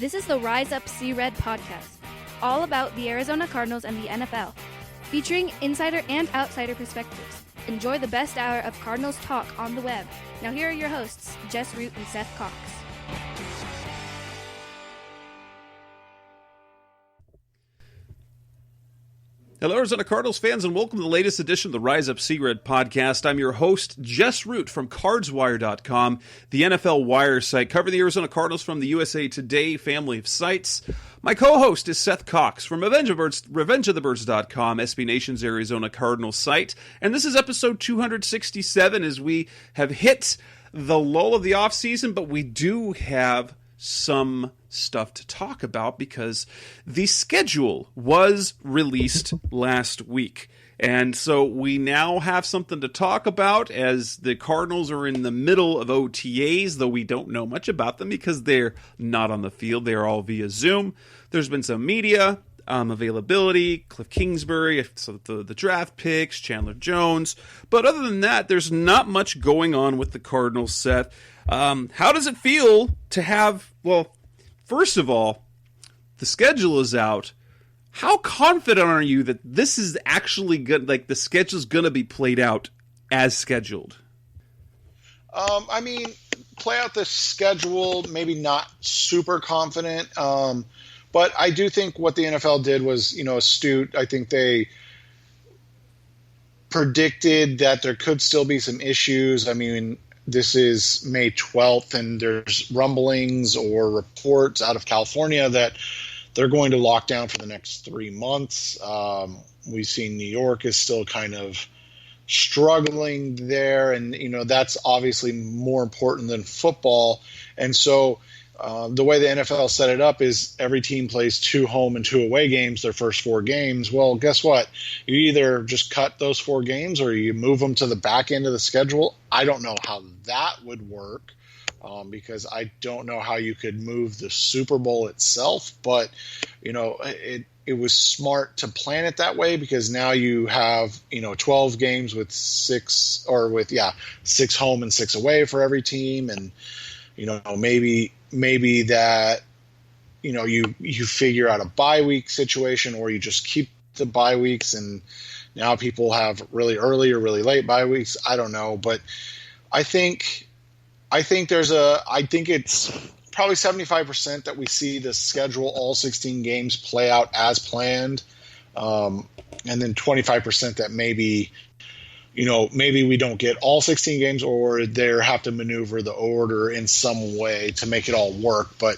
This is the Rise Up See Red podcast, all about the Arizona Cardinals and the NFL, featuring insider and outsider perspectives. Enjoy the best hour of Cardinals talk on the web. Now here are your hosts, Jess Root and Seth Cox. Hello, Arizona Cardinals fans, and welcome to the latest edition of the Rise Up See Red podcast. I'm your host, Jess Root from CardsWire.com, the NFL Wire site, covering the Arizona Cardinals from the USA Today family of sites. My co-host is Seth Cox from RevengeOfTheBirds.com, SB Nation's Arizona Cardinals site. And this is episode 267 as we have hit the lull of the offseason, but we do have some stuff to talk about because the schedule was released last week. And so we now have something to talk about as the Cardinals are in the middle of OTAs, though we don't know much about them because they're not on the field. They're all via Zoom. There's been some media availability, Cliff Kingsbury, so the draft picks, Chandler Jones. But other than that, there's not much going on with the Cardinals, Seth. How does it feel to have, well, first of all, the schedule is out. How confident are you that this is actually good, like the schedule's going to be played out as scheduled? Play out the schedule, maybe not super confident. But I do think what the NFL did was, astute. I think they predicted that there could still be some issues. I mean, this is May 12th, and there's rumblings or reports out of California that they're going to lock down for the next 3 months. We've seen New York is still kind of struggling there, and, that's obviously more important than football. And so the way the NFL set it up is every team plays 2 home and 2 away games their first 4 games. Well, guess what? You either just cut those 4 games or you move them to the back end of the schedule. I don't know how that would work because I don't know how you could move the Super Bowl itself. But, it was smart to plan it that way because now you have, 12 games with 6 home and 6 away for every team. And, maybe that, you figure out a bye week situation or you just keep the bye weeks and now people have really early or really late bye weeks. I don't know. But I think it's probably 75% that we see the schedule, all 16 games play out as planned. And then 25% that maybe we don't get all 16 games or they have to maneuver the order in some way to make it all work. But,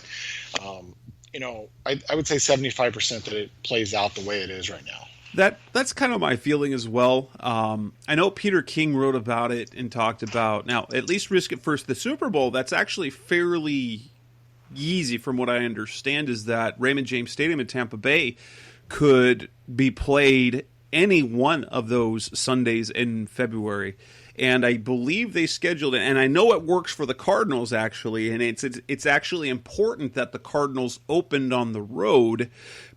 I would say 75% that it plays out the way it is right now. That's kind of my feeling as well. I know Peter King wrote about it and talked about, now, at least risk it first, the Super Bowl, that's actually fairly easy from what I understand, is that Raymond James Stadium in Tampa Bay could be played any one of those Sundays in February. And I believe they scheduled it, and I know it works for the Cardinals actually, and it's actually important that the Cardinals opened on the road,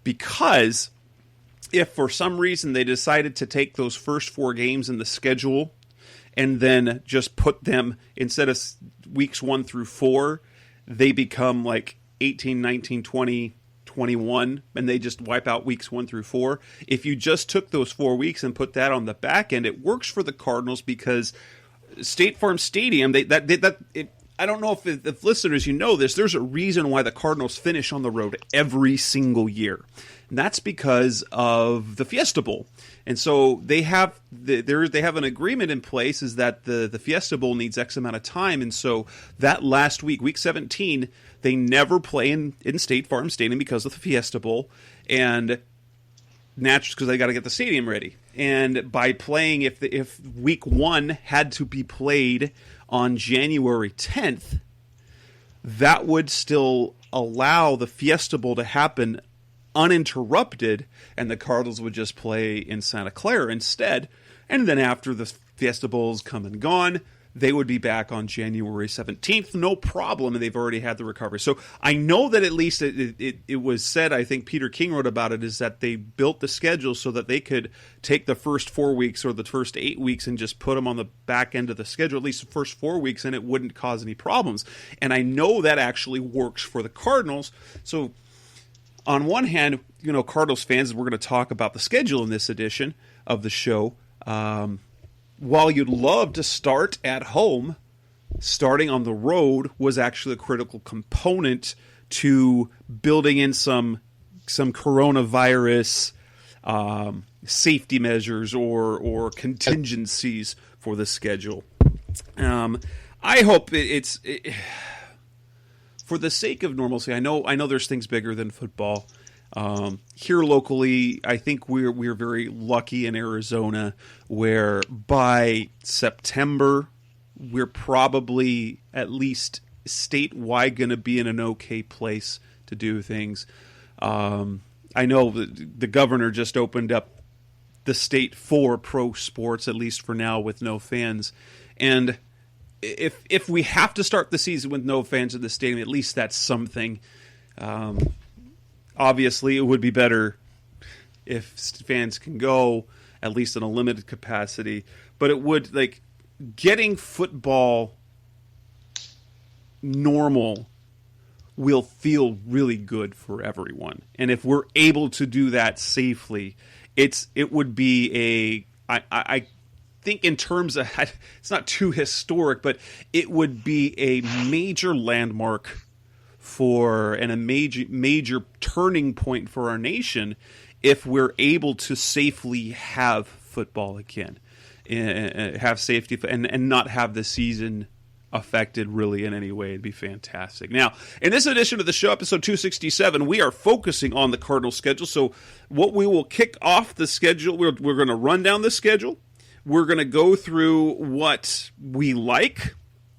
because if for some reason they decided to take those first 4 games in the schedule and then just put them, instead of weeks 1 through 4, they become like 18, 19, 20, 21, and they just wipe out weeks 1 through 4. If you just took those 4 weeks and put that on the back end, it works for the Cardinals because State Farm Stadium, I don't know if listeners, this, there's a reason why the Cardinals finish on the road every single year. And that's because of the Fiesta Bowl. And so they have an agreement in place, is that the Fiesta Bowl needs X amount of time. And so that last week, week 17, they never play in State Farm Stadium because of the Fiesta Bowl, and naturally because they got to get the stadium ready. And by playing, if week 1 had to be played on January 10th, that would still allow the Fiesta Bowl to happen uninterrupted, and the Cardinals would just play in Santa Clara instead. And then after the Fiesta Bowl's come and gone, they would be back on January 17th, no problem, and they've already had the recovery. So I know that at least it was said, I think Peter King wrote about it, is that they built the schedule so that they could take the first 4 weeks or the first 8 weeks and just put them on the back end of the schedule, at least the first 4 weeks, and it wouldn't cause any problems. And I know that actually works for the Cardinals. So on one hand, Cardinals fans, we're going to talk about the schedule in this edition of the show. While you'd love to start at home, starting on the road was actually a critical component to building in some coronavirus safety measures or contingencies for the schedule. I hope it's for the sake of normalcy. I know there's things bigger than football. Here locally, I think we're very lucky in Arizona, where by September we're probably at least statewide going to be in an okay place to do things. I know the governor just opened up the state for pro sports, at least for now, with no fans. And if we have to start the season with no fans in the stadium, at least that's something. Obviously, it would be better if fans can go, at least in a limited capacity. But it would, getting football normal will feel really good for everyone. And if we're able to do that safely, it would be I think in terms of, it's not too historic, but it would be a major landmark and a major turning point for our nation if we're able to safely have football again, and have safety and not have the season affected really in any way. It'd be fantastic. Now, in this edition of the show, episode 267, we are focusing on the Cardinals schedule. So what we will kick off the schedule, we're going to run down the schedule. We're going to go through what we like.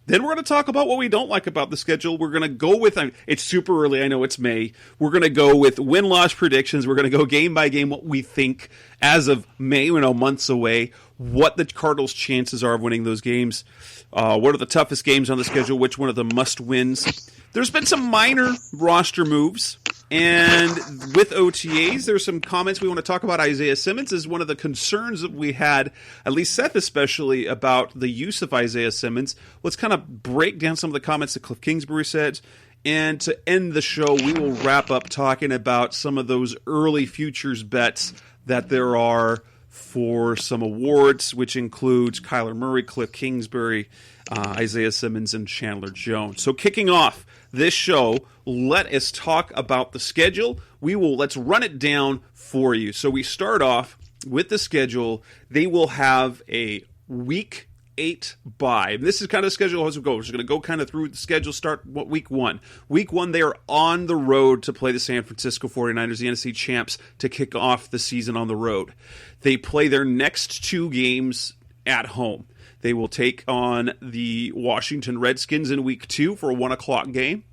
Then we're going to talk about what we don't like about the schedule. We're going to go with, it's super early, I know it's May. We're going to go with win-loss predictions. We're going to go game by game what we think as of May, months away, what the Cardinals' chances are of winning those games. What are the toughest games on the schedule? Which one of the must-wins? There's been some minor roster moves. And with OTAs, there's some comments we want to talk about. Isaiah Simmons is one of the concerns that we had, at least Seth especially, about the use of Isaiah Simmons. Let's kind of break down some of the comments that Cliff Kingsbury said. And to end the show, we will wrap up talking about some of those early futures bets that there are for some awards, which includes Kyler Murray, Cliff Kingsbury, Isaiah Simmons, and Chandler Jones. So kicking off this show, let us talk about the schedule. Let's run it down for you. So we start off with the schedule. They will have a Week 8 bye. And this is kind of the schedule as we go. We're just going to go kind of through the schedule, start Week 1. Week 1, they are on the road to play the San Francisco 49ers, the NFC champs, to kick off the season on the road. They play their next 2 games at home. They will take on the Washington Redskins in Week 2 for a 1 o'clock game.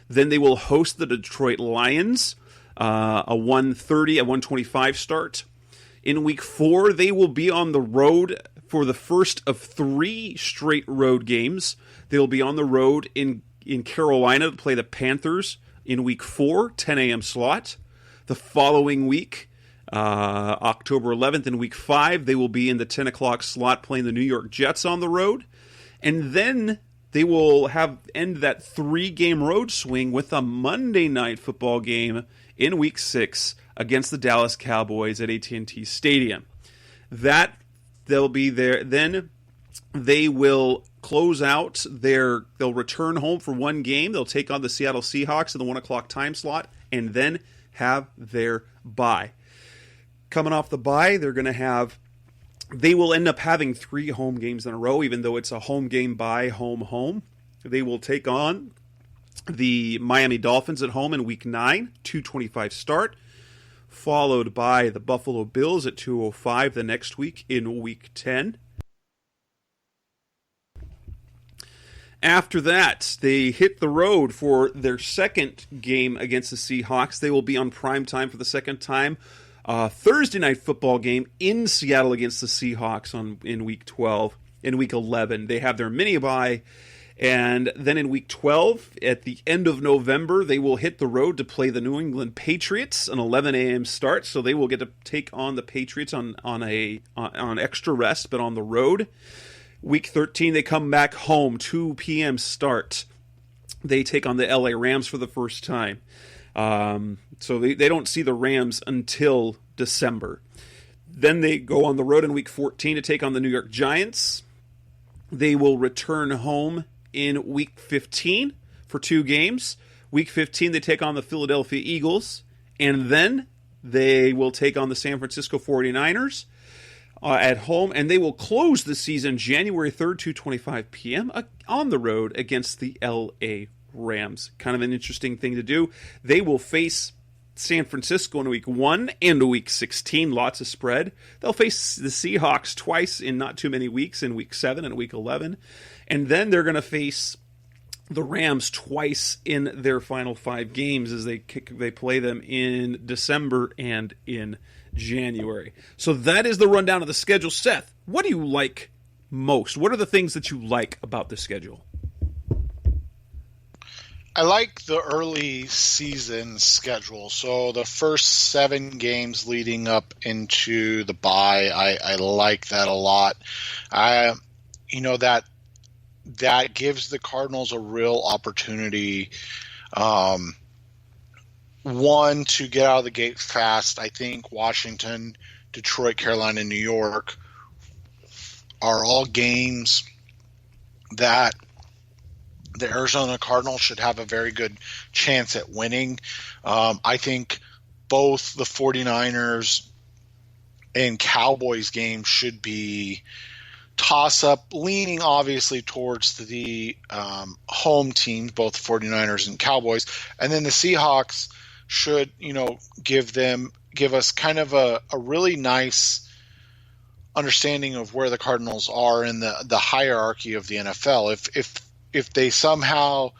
Then they will host the Detroit Lions, a 1:30, a 1:25 start. In Week 4, they will be on the road for the first of 3 straight road games. They will be on the road in Carolina to play the Panthers in Week 4, 10 a.m. slot. The following week, October 11th, in Week 5, they will be in the 10 o'clock slot playing the New York Jets on the road. And then they will end that 3-game road swing with a Monday night football game in Week 6 against the Dallas Cowboys at AT&T Stadium. They'll be there. Then they will close out they'll return home for 1 game. They'll take on the Seattle Seahawks in the 1 o'clock time slot and then have their bye. Coming off the bye, they will end up having 3 home games in a row, even though it's a home game bye, home. They will take on the Miami Dolphins at home in Week 9, 2:25 start, followed by the Buffalo Bills at 2:05 the next week in Week 10. After that, they hit the road for their second game against the Seahawks. They will be on prime time for the second time. Thursday night football game in Seattle against the Seahawks in Week 12. in week 11. They have their mini bye. And then in week 12, at the end of November, they will hit the road to play the New England Patriots, an 11 a.m. start. So they will get to take on the Patriots on extra rest, but on the road. Week 13, they come back home, 2 p.m. start. They take on the LA Rams for the first time. So they don't see the Rams until December. Then they go on the road in week 14 to take on the New York Giants. They will return home in week 15 for 2 games. Week 15, they take on the Philadelphia Eagles. And then they will take on the San Francisco 49ers at home. And they will close the season January 3rd, 2:25 p.m. on the road against the LA Rams. Kind of an interesting thing to do. They will face San Francisco in week 1 and week 16. Lots of spread. They'll face the Seahawks twice in not too many weeks, in week 7 and week 11. And then they're going to face the Rams twice in their final 5 games as they play them in December and in January. So that is the rundown of the schedule. Seth, what do you like most? What are the things that you like about the schedule? I like the early season schedule. So the first 7 games leading up into the bye, I like that a lot. That gives the Cardinals a real opportunity. One, to get out of the gate fast. I think Washington, Detroit, Carolina, and New York are all games that the Arizona Cardinals should have a very good chance at winning. I think both the 49ers and Cowboys games should be toss-up, leaning obviously towards the home teams, both 49ers and Cowboys. And then the Seahawks should, give us kind of a really nice understanding of where the Cardinals are in the hierarchy of the NFL. If they somehow,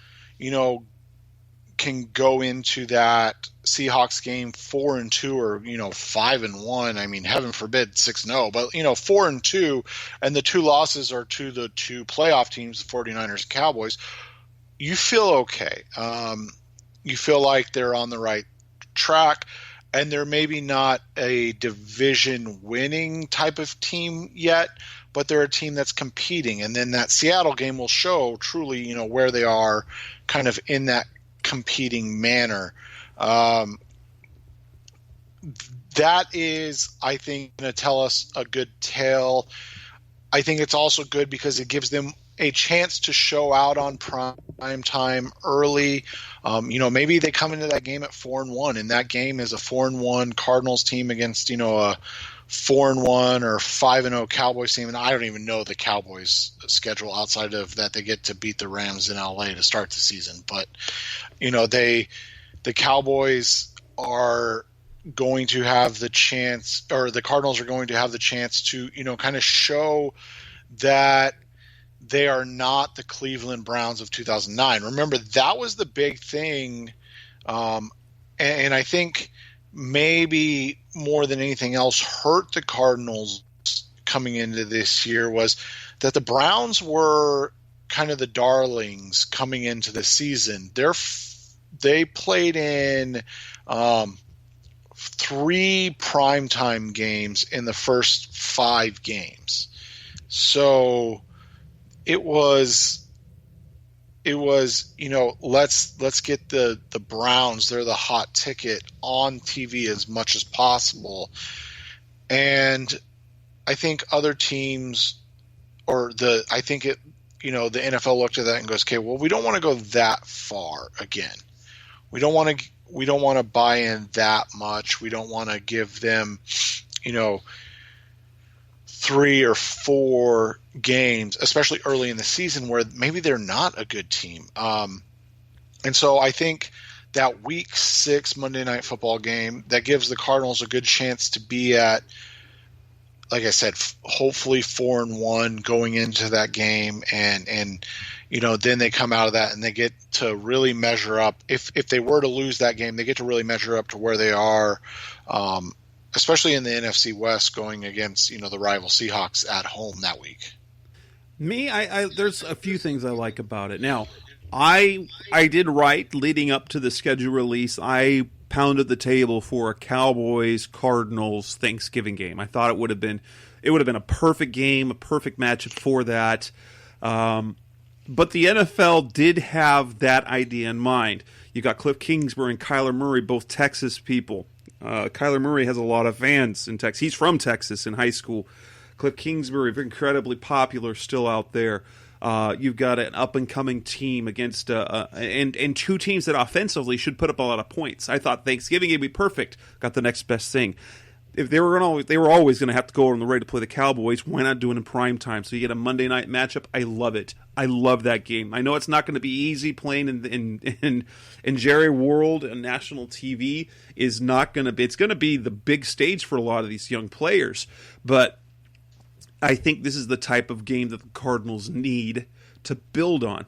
can go into that Seahawks game 4-2 or 5-1. I mean, heaven forbid 6-0, but 4-2, and the 2 losses are to the 2 playoff teams, the 49ers and Cowboys. You feel okay. You feel like they're on the right track, and they're maybe not a division winning type of team yet, but they're a team that's competing. And then that Seattle game will show truly, where they are kind of in that competing manner. That is, I think, going to tell us a good tale. I think it's also good because it gives them a chance to show out on prime time early. Maybe they come into that game at 4-1, and that game is a 4-1 Cardinals team against, a 4-1 or 5-0 Cowboys team. And I don't even know the Cowboys schedule outside of that. They get to beat the Rams in LA to start the season. But, the Cowboys are going to have the chance, or the Cardinals are going to have the chance to, kind of show that they are not the Cleveland Browns of 2009. Remember, that was the big thing. And I think maybe more than anything else hurt the Cardinals coming into this year was that the Browns were kind of the darlings coming into the season. They played in 3 primetime games in the first 5 games. So it was, let's get the Browns, they're the hot ticket, on TV as much as possible. And I think other teams, the NFL looked at that and goes, okay, well, we don't want to go that far again. We don't want to buy in that much. We don't want to give them, 3 or 4 games, especially early in the season, where maybe they're not a good team. And so I think that week 6 Monday Night Football game, that gives the Cardinals a good chance to be at, like I said, hopefully 4-1 going into that game. And then they come out of that and they get to really measure up. If they were to lose that game, they get to really measure up to where they are, especially in the NFC West, going against, the rival Seahawks at home that week. Me, there's a few things I like about it. Now, I did right leading up to the schedule release. I pounded the table for a Cowboys Cardinals Thanksgiving game. I thought it would have been a perfect game, a perfect matchup for that. But the NFL did have that idea in mind. You got Cliff Kingsbury and Kyler Murray, both Texas people. Kyler Murray has a lot of fans in Texas. He's from Texas in high school. Cliff Kingsbury, incredibly popular, still out there. You've got an up-and-coming team against and two teams that offensively should put up a lot of points. I thought Thanksgiving would be perfect. Got the next best thing. If they were always going to have to go on the road to play the Cowboys, why not do it in prime time? So you get a Monday night matchup. I love it. I love that game. I know it's not going to be easy playing in Jerry World and national TV is not going to be. It's going to be the big stage for a lot of these young players, but I think this is the type of game that the Cardinals need to build on.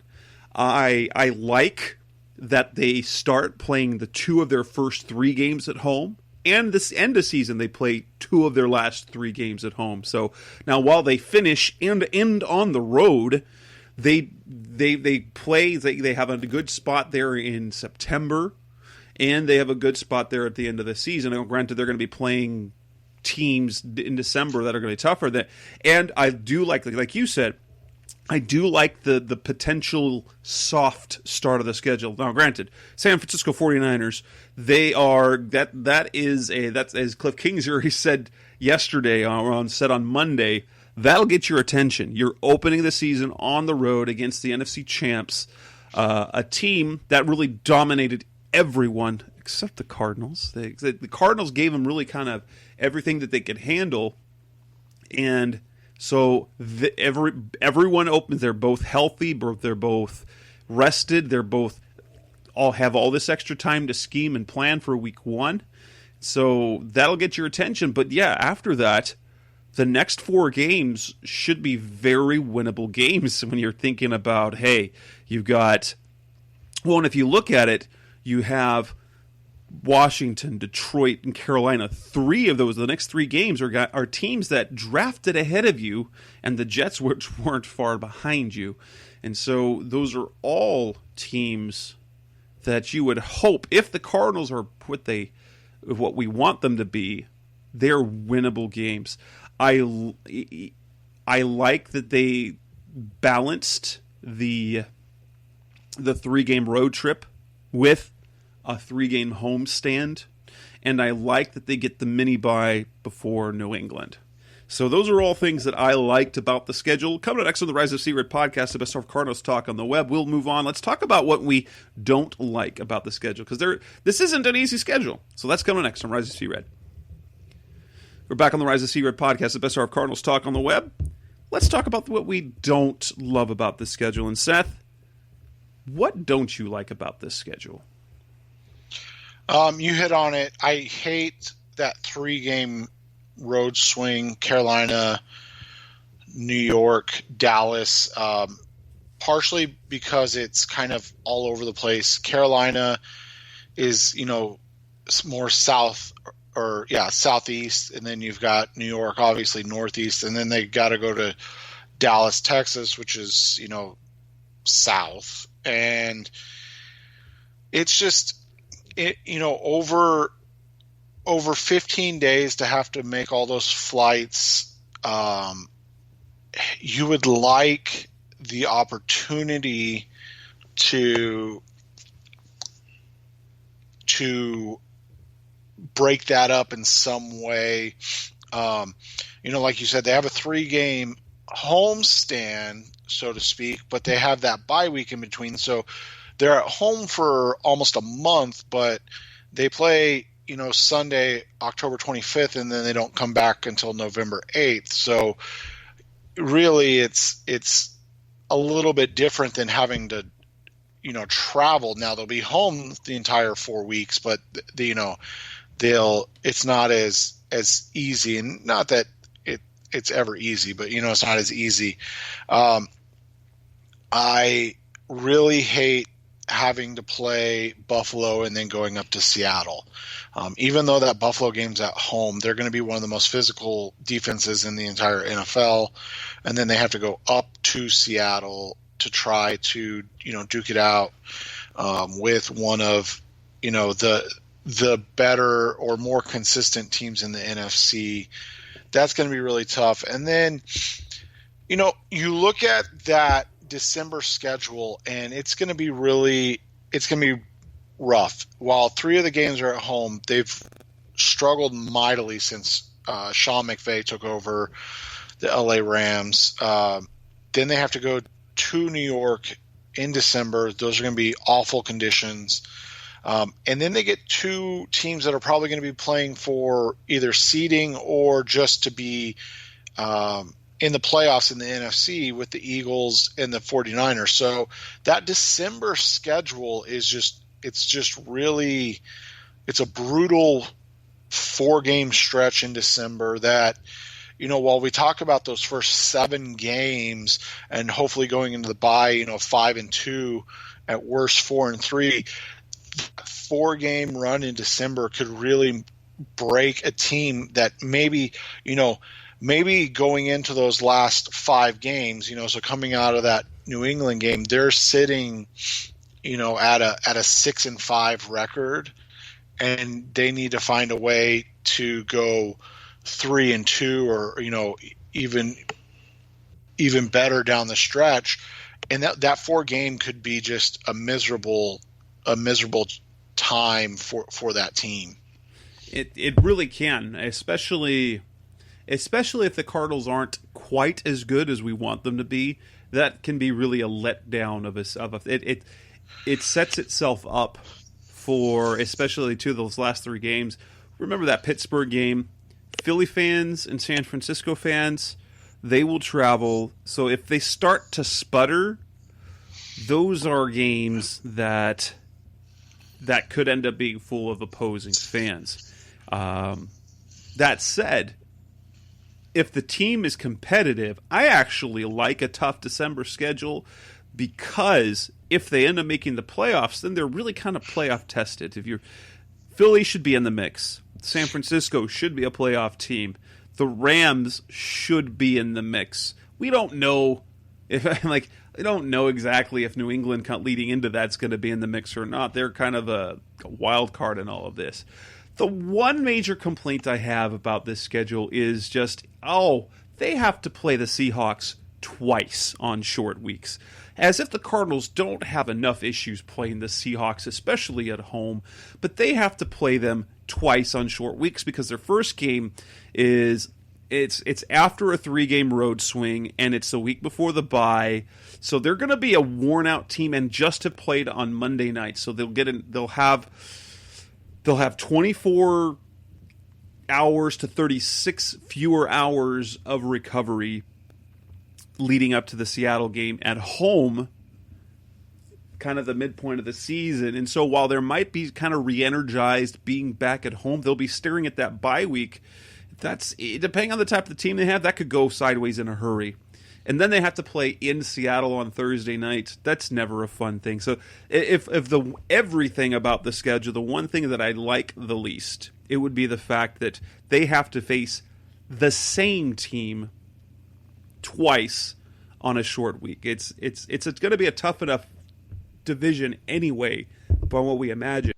I like that they start playing the two of their first three games at home. And this end of season, they play two of their last three games at home. So now, while they finish and end on the road, they have a good spot there in September, and they have a good spot there at the end of the season. Now, granted, they're going to be playing teams in December that are going to be tougher. And I do like you said, I do like the potential soft start of the schedule. Now, granted, San Francisco 49ers, they are that's as Cliff Kingsbury said yesterday said on Monday, that'll get your attention. You're opening the season on the road against the NFC champs, a team that really dominated everyone except the Cardinals. The Cardinals gave them really kind of everything that they could handle, and so everyone opens. They're both healthy. They're both rested. They're both all have all this extra time to scheme and plan for week one. So that'll get your attention. But yeah, after that, the next four games should be very winnable games when you're thinking about, hey, you've got, well, and if you look at it, you have Washington, Detroit, and Carolina. Three of those, the next three games, are teams that drafted ahead of you, and the Jets weren't far behind you. And so those are all teams that you would hope, if the Cardinals are what we want them to be, they're winnable games. I like that they balanced the 3-game road trip with a 3-game homestand, and I like that they get the mini bye before New England. So those are all things that I liked about the schedule. Coming up next on the Rise of Sea Red podcast, the best of Cardinals talk on the web. We'll move on. Let's talk about what we don't like about the schedule, because this isn't an easy schedule. So that's coming next on Rise of Sea Red. We're back on the Rise of Sea Red podcast, the best of Cardinals talk on the web. Let's talk about what we don't love about this schedule. And Seth, what don't you like about this schedule? You hit on it. I hate that 3-game road swing, Carolina, New York, Dallas, partially because it's kind of all over the place. Carolina is, more southeast, and then you've got New York, obviously northeast, and then they got to go to Dallas, Texas, which is, south. And it's just, over 15 days to have to make all those flights, you would like the opportunity to break that up in some way. Like you said, they have a 3-game homestand, so to speak, but they have that bye week in between. So they're at home for almost a month, but they play Sunday, October 25th, and then they don't come back until November 8th. So really it's a little bit different than having to, travel. Now they'll be home the entire 4 weeks, but it's not as easy, and not that it's ever easy, but it's not as easy. I really hate having to play Buffalo and then going up to Seattle. Even though that Buffalo game's at home, they're going to be one of the most physical defenses in the entire NFL. And then they have to go up to Seattle to try to, duke it out with one of, the better or more consistent teams in the NFC. That's going to be really tough. And then, you look at that December schedule, and it's going to be rough. While 3 of the games are at home, they've struggled mightily since Sean McVay took over the LA Rams. Then they have to go to New York in December. Those are going to be awful conditions. And then they get 2 teams that are probably going to be playing for either seeding or just to be in the playoffs in the NFC with the Eagles and the 49ers. So that December schedule is it's a brutal 4-game stretch in December that, while we talk about those first 7 games and hopefully going into the bye, 5-2, at worst 4-3, 4-game run in December could really break a team that maybe going into those last 5 games, so coming out of that New England game, they're sitting, at a 6-5 record, and they need to find a way to go 3-2 or, even better down the stretch. And that 4-game could be just a miserable time for that team. It really can, especially if the Cardinals aren't quite as good as we want them to be. That can be really a letdown it sets itself up for, especially to those last 3 games. Remember that Pittsburgh game? Philly fans and San Francisco fans, they will travel. So if they start to sputter, those are games that could end up being full of opposing fans. That said, if the team is competitive, I actually like a tough December schedule, because if they end up making the playoffs, then they're really kind of playoff tested. Philly should be in the mix. San Francisco should be a playoff team. The Rams should be in the mix. We don't know I don't know exactly if New England leading into that's going to be in the mix or not. They're kind of a wild card in all of this. The one major complaint I have about this schedule is just, they have to play the Seahawks twice on short weeks. As if the Cardinals don't have enough issues playing the Seahawks, especially at home, but they have to play them twice on short weeks because their first game is it's after a 3-game road swing, and it's the week before the bye. So they're going to be a worn-out team and just have played on Monday night. So they'll have 24 hours to 36 fewer hours of recovery leading up to the Seattle game at home, kind of the midpoint of the season. And so while there might be kind of re-energized being back at home, they'll be staring at that bye week. That's, depending on the type of the team they have, that could go sideways in a hurry. And then they have to play in Seattle on Thursday night. That's never a fun thing. So if everything about the schedule, the one thing that I like the least, it would be the fact that they have to face the same team twice on a short week. It's going to be a tough enough division anyway, by what we imagine.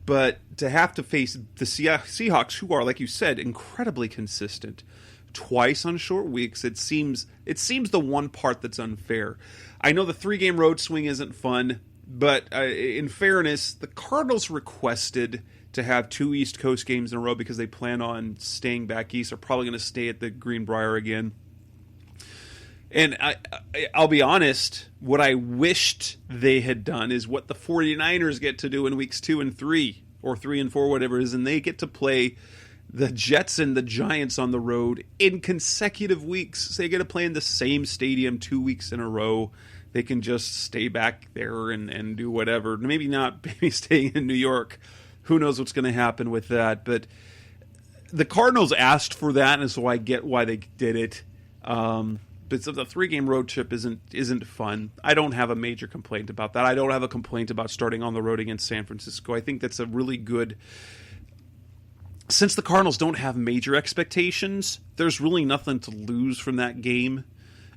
But to have to face the Seahawks, who are, like you said, incredibly consistent, twice on short weeks, it seems the one part that's unfair. I know the 3-game road swing isn't fun, but in fairness, the Cardinals requested to have 2 East Coast games in a row because they plan on staying back east. They're probably going to stay at the Greenbrier again. And I'll be honest, what I wished they had done is what the 49ers get to do in weeks 2 and 3, or 3 and 4, whatever it is, and they get to play the Jets and the Giants on the road in consecutive weeks. So they get to play in the same stadium 2 weeks in a row. They can just stay back there and do whatever. Maybe not staying in New York. Who knows what's going to happen with that. But the Cardinals asked for that, and so I get why they did it. But the 3-game road trip isn't fun. I don't have a major complaint about that. I don't have a complaint about starting on the road against San Francisco. I think that's a really good since the Cardinals don't have major expectations, there's really nothing to lose from that game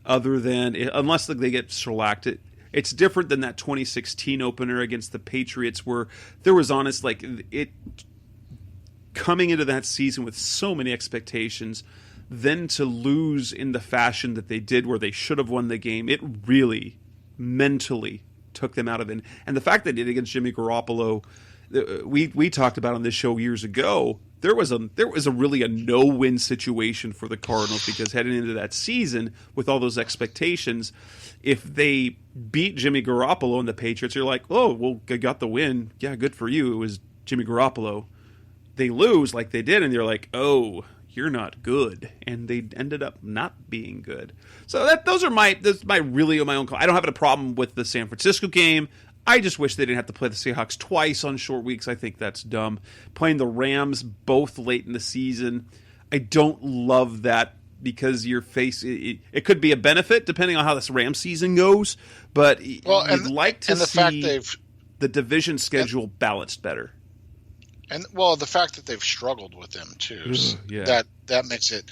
other than, unless they get shellacked. It's different than that 2016 opener against the Patriots where there was coming into that season with so many expectations, then to lose in the fashion that they did where they should have won the game, it really mentally took them out of it. And the fact that they did against Jimmy Garoppolo, we talked about on this show years ago, there was a really a no-win situation for the Cardinals because heading into that season with all those expectations, if they beat Jimmy Garoppolo and the Patriots, you're like, oh, well, they got the win. Yeah, good for you. It was Jimmy Garoppolo. They lose like they did, and you're like, oh, you're not good. And they ended up not being good. So that's my own call. I don't have a problem with the San Francisco game. I just wish they didn't have to play the Seahawks twice on short weeks. I think that's dumb. Playing the Rams both late in the season, I don't love that because it could be a benefit depending on how this Rams season goes. But you'd like to see the division schedule balanced better. And the fact that they've struggled with them too, that makes it,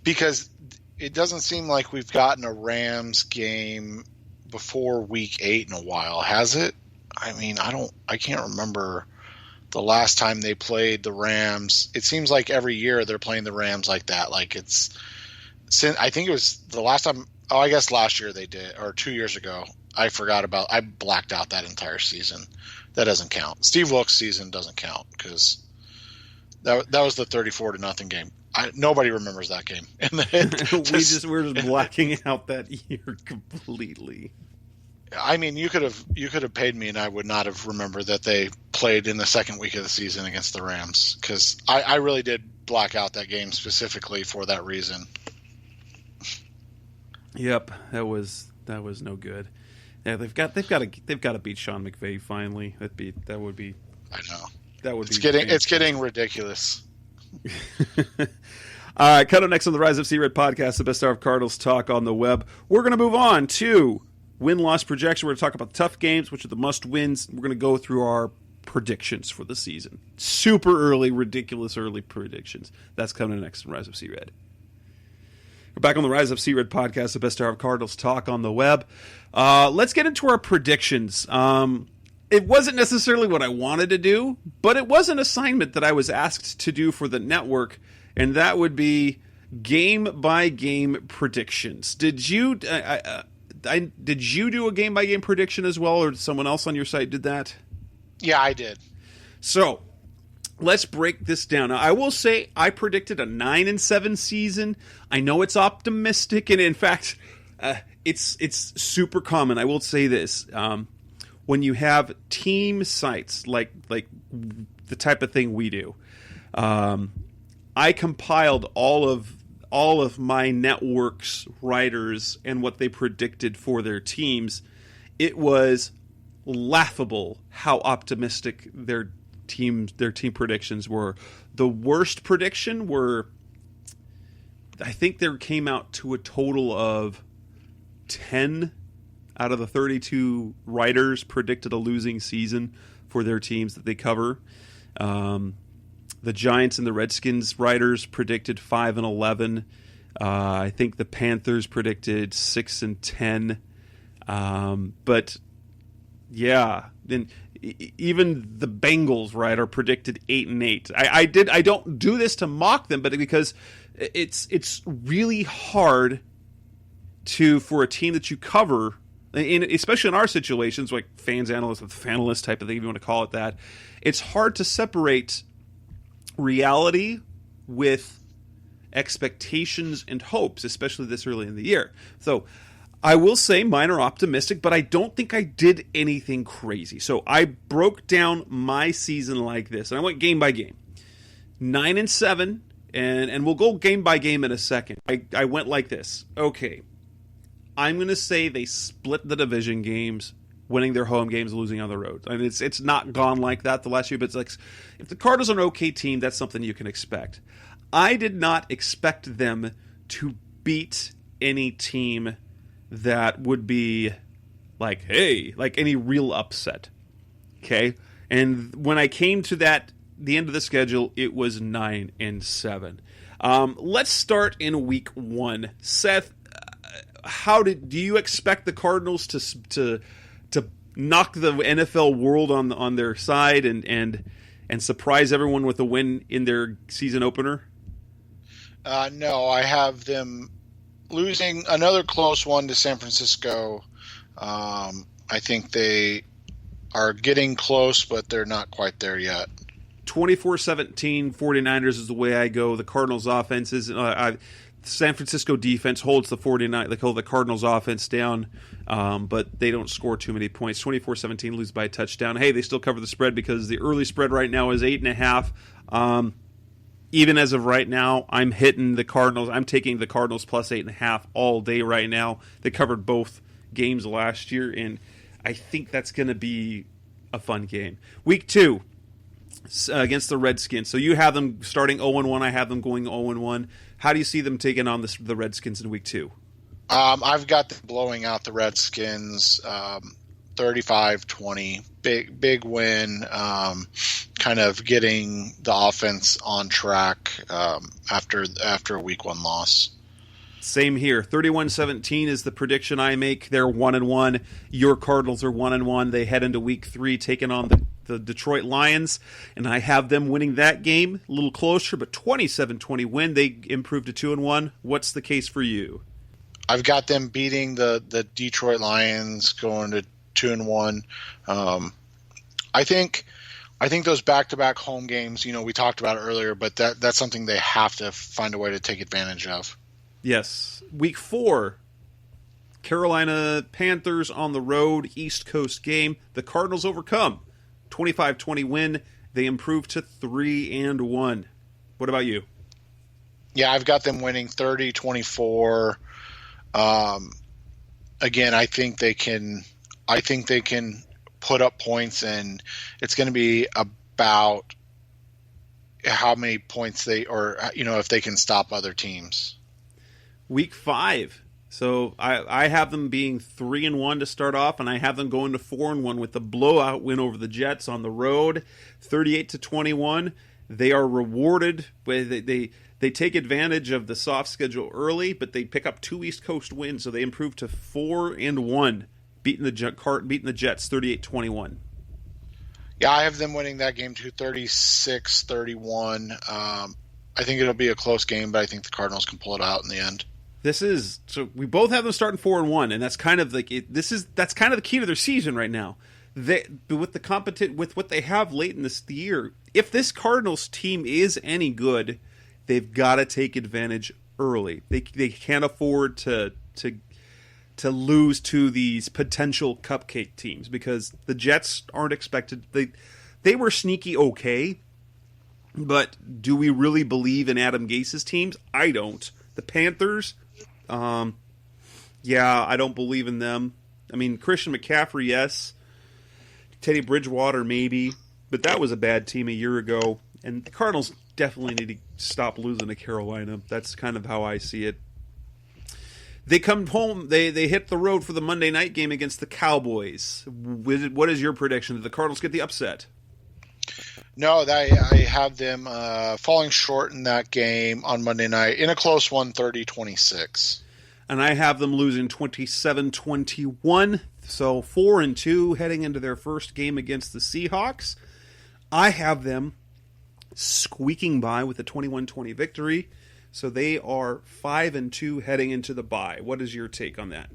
because it doesn't seem like we've gotten a Rams game before week 8 in a while, has it? I mean, I can't remember the last time they played the Rams. It seems like every year they're playing the Rams like that. Like I think it was the last time. Oh, I guess last year they did, or 2 years ago. I blacked out that entire season. That doesn't count. Steve Wilkes' season doesn't count because that was the 34-0 game. Nobody remembers that game. We're just blacking out that year completely. I mean, you could have paid me, and I would not have remembered that they played in the second week of the season against the Rams, because I really did black out that game specifically for that reason. Yep, that was no good. Yeah, they've got to beat Sean McVay finally. That would be. I know. That would it's getting ridiculous. All right, cut up next on the Rise of Sea Red podcast, the best hour of Cardinals talk on the web. We're going to move on to win-loss projection. We're going to talk about the tough games, which are the must-wins. We're going to go through our predictions for the season. Super early, ridiculous early predictions. That's coming next on Rise of Sea Red. We're back on the Rise of Sea Red podcast, the best hour of Cardinals talk on the web. Let's get into our predictions. It wasn't necessarily what I wanted to do, but it was an assignment that I was asked to do for the network, and that would be game-by-game predictions. Did you do a game-by-game prediction as well, or someone else on your site did that? Yeah, I did. So let's break this down. Now, I will say I predicted a 9-7 season. I know it's optimistic, and in fact, it's super common. I will say this. When you have team sites like the type of thing we do, I compiled all of my network's writers and what they predicted for their teams. It was laughable how optimistic their team predictions were. The worst prediction were, I think there came out to a total of 10 out of the 32 writers predicted a losing season for their teams that they cover. The Giants and the Redskins writers predicted 5-11. I think the Panthers predicted 6-10. But yeah, then even the Bengals writer predicted 8-8. I don't do this to mock them, but because it's really hard for a team that you cover. Especially in our situations, like fans, analysts, with fanalist type of thing, if you want to call it that, it's hard to separate reality with expectations and hopes, especially this early in the year. So I will say mine are optimistic, but I don't think I did anything crazy. So I broke down my season like this, and I went game by game. 9-7, and we'll go game by game in a second. I went like this. Okay. I'm going to say they split the division games, winning their home games, losing on the road. I mean, it's not gone like that the last year, but it's like if the Cardinals are an okay team, that's something you can expect. I did not expect them to beat any team that would be like, hey, like any real upset. Okay? And when I came to that the end of the schedule, it was 9-7. Let's start in week 1. Seth, do you expect the Cardinals to knock the NFL world on their side and surprise everyone with a win in their season opener? No, I have them losing another close one to San Francisco. I think they are getting close, but they're not quite there yet. 24-17 49ers is the way I go. The Cardinals offense is San Francisco defense holds the Cardinals offense down, but they don't score too many points. 24-17 lose by a touchdown. Hey, they still cover the spread because the early spread right now is 8.5. Even as of right now, I'm hitting the Cardinals. I'm taking the Cardinals plus 8.5 all day right now. They covered both games last year, and I think that's going to be a fun game. Week 2 against the Redskins. So you have them starting 0-1. I have them going 0-1. How do you see them taking on the Redskins in week 2? I've got them blowing out the Redskins 35-20. Big win. Kind of getting the offense on track after a week 1 loss. Same here. 31-17 is the prediction I make. They're 1-1. Your Cardinals are 1-1. They head into week 3 taking on the Detroit Lions, and I have them winning that game a little closer, but 27-20 win. They improved to 2-1. What's the case for you? I've got them beating the Detroit Lions, going to 2-1. I think those back-to-back home games, we talked about it earlier, but that's something they have to find a way to take advantage of. Yes. Week 4, Carolina Panthers on the road, East Coast game. The Cardinals overcome. 25-20 win. They improve to 3-1. What about you? Yeah, I've got them winning 30-24. Again, I think they can put up points, and it's going to be about how many points if they can stop other teams. Week 5. So I have them being 3-1 to start off, and I have them going to 4-1 with the blowout win over the Jets on the road, 38-21. They are rewarded. They take advantage of the soft schedule early, but they pick up 2 East Coast wins, so they improve to 4-1, beating the Jets 38-21. Yeah, I have them winning that game to 36-31. I think it'll be a close game, but I think the Cardinals can pull it out in the end. So we both have them starting 4-1, and that's kind of that's kind of the key to their season right now. With what they have late in the year, if this Cardinals team is any good, they've got to take advantage early. They can't afford to lose to these potential cupcake teams, because the Jets aren't expected. They were sneaky okay, but do we really believe in Adam Gase's teams? I don't. The Panthers, I don't believe in them. I mean, Christian McCaffrey, yes. Teddy Bridgewater, maybe. But that was a bad team a year ago. And the Cardinals definitely need to stop losing to Carolina. That's kind of how I see it. They come home. They hit the road for the Monday night game against the Cowboys. What is your prediction? Did the Cardinals get the upset? No, I have them falling short in that game on Monday night in a close one, 30-26. And I have them losing 27-21. So 4-2 heading into their first game against the Seahawks. I have them squeaking by with a 21-20 victory. So they are 5-2 heading into the bye. What is your take on that?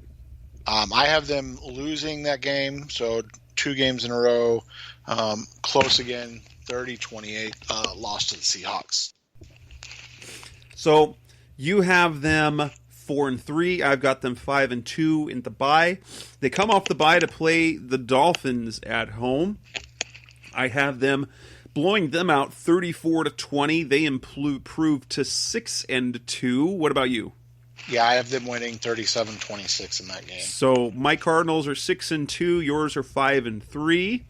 I have them losing that game. So 2 games in a row. Close again, 30-28, loss to the Seahawks. So you have them 4-3. I've got them 5-2 in the bye. They come off the bye to play the Dolphins at home. I have them blowing them out 34-20. They improved to 6-2. What about you? Yeah, I have them winning 37-26 in that game. So my Cardinals are 6-2. Yours are 5-3.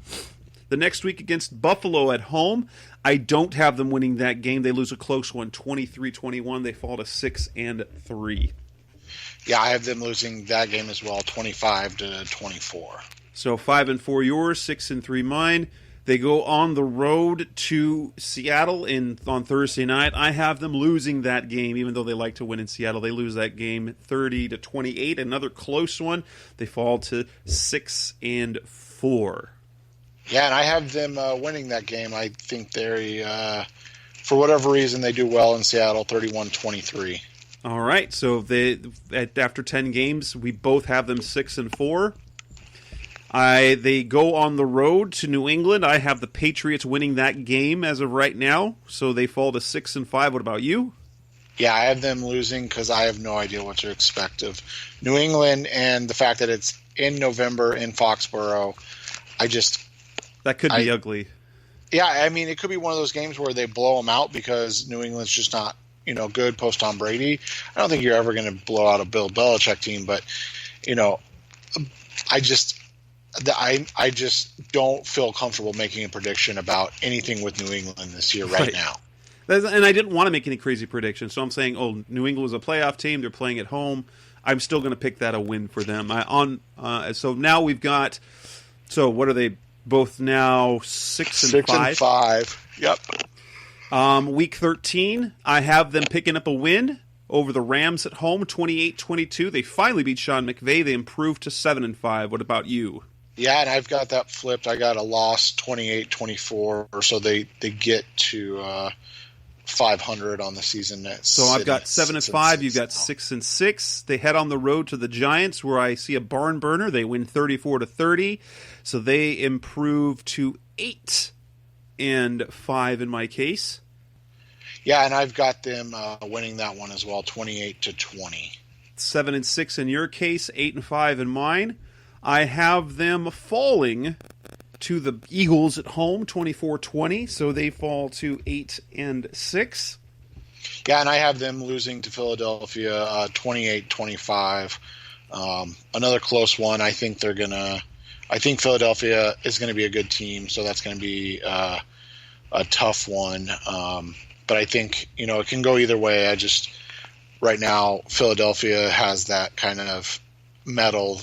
The next week against Buffalo at home, I don't have them winning that game. They lose a close one, 23-21. They fall to 6-3. Yeah, I have them losing that game as well, 25-24. So 5-4 yours, 6-3 mine. They go on the road to Seattle on Thursday night. I have them losing that game, even though they like to win in Seattle. They lose that game 30-28. Another close one. They fall to 6-4. Yeah, and I have them winning that game. I think they, for whatever reason, they do well in Seattle, 31-23. All right, so after 10 games, we both have them 6-4. They go on the road to New England. I have the Patriots winning that game as of right now, so they fall to 6-5. What about you? Yeah, I have them losing because I have no idea what to expect of New England, and the fact that it's in November in Foxborough. That could be ugly. Yeah, I mean, it could be one of those games where they blow them out because New England's just not, good post Tom Brady. I don't think you're ever going to blow out a Bill Belichick team, but, I just don't feel comfortable making a prediction about anything with New England this year right now. And I didn't want to make any crazy predictions, so I'm saying, New England was a playoff team. They're playing at home. I'm still going to pick that a win for them. So now we've got. So what are they both now? 6-5. 6-5. Yep. Week 13, I have them picking up a win over the Rams at home, 28-22. They finally beat Sean McVay. They improved to 7-5. What about you? Yeah, and I've got that flipped. I got a loss, 28-24, so they get to 500 on the season. So I've got 7-5. You've got 6-6. They head on the road to the Giants, where I see a barn burner. They win 34-30, so they improve to 8-5 in my case. Yeah, and I've got them winning that one as well, 28-20. 7-6 in your case, 8-5 in mine. I have them falling to the Eagles at home, 24-20, so they fall to 8-6. Yeah, and I have them losing to Philadelphia, 28-25. Another close one. I think Philadelphia is going to be a good team, so that's going to be a tough one. But I think, it can go either way. Right now, Philadelphia has that kind of mettle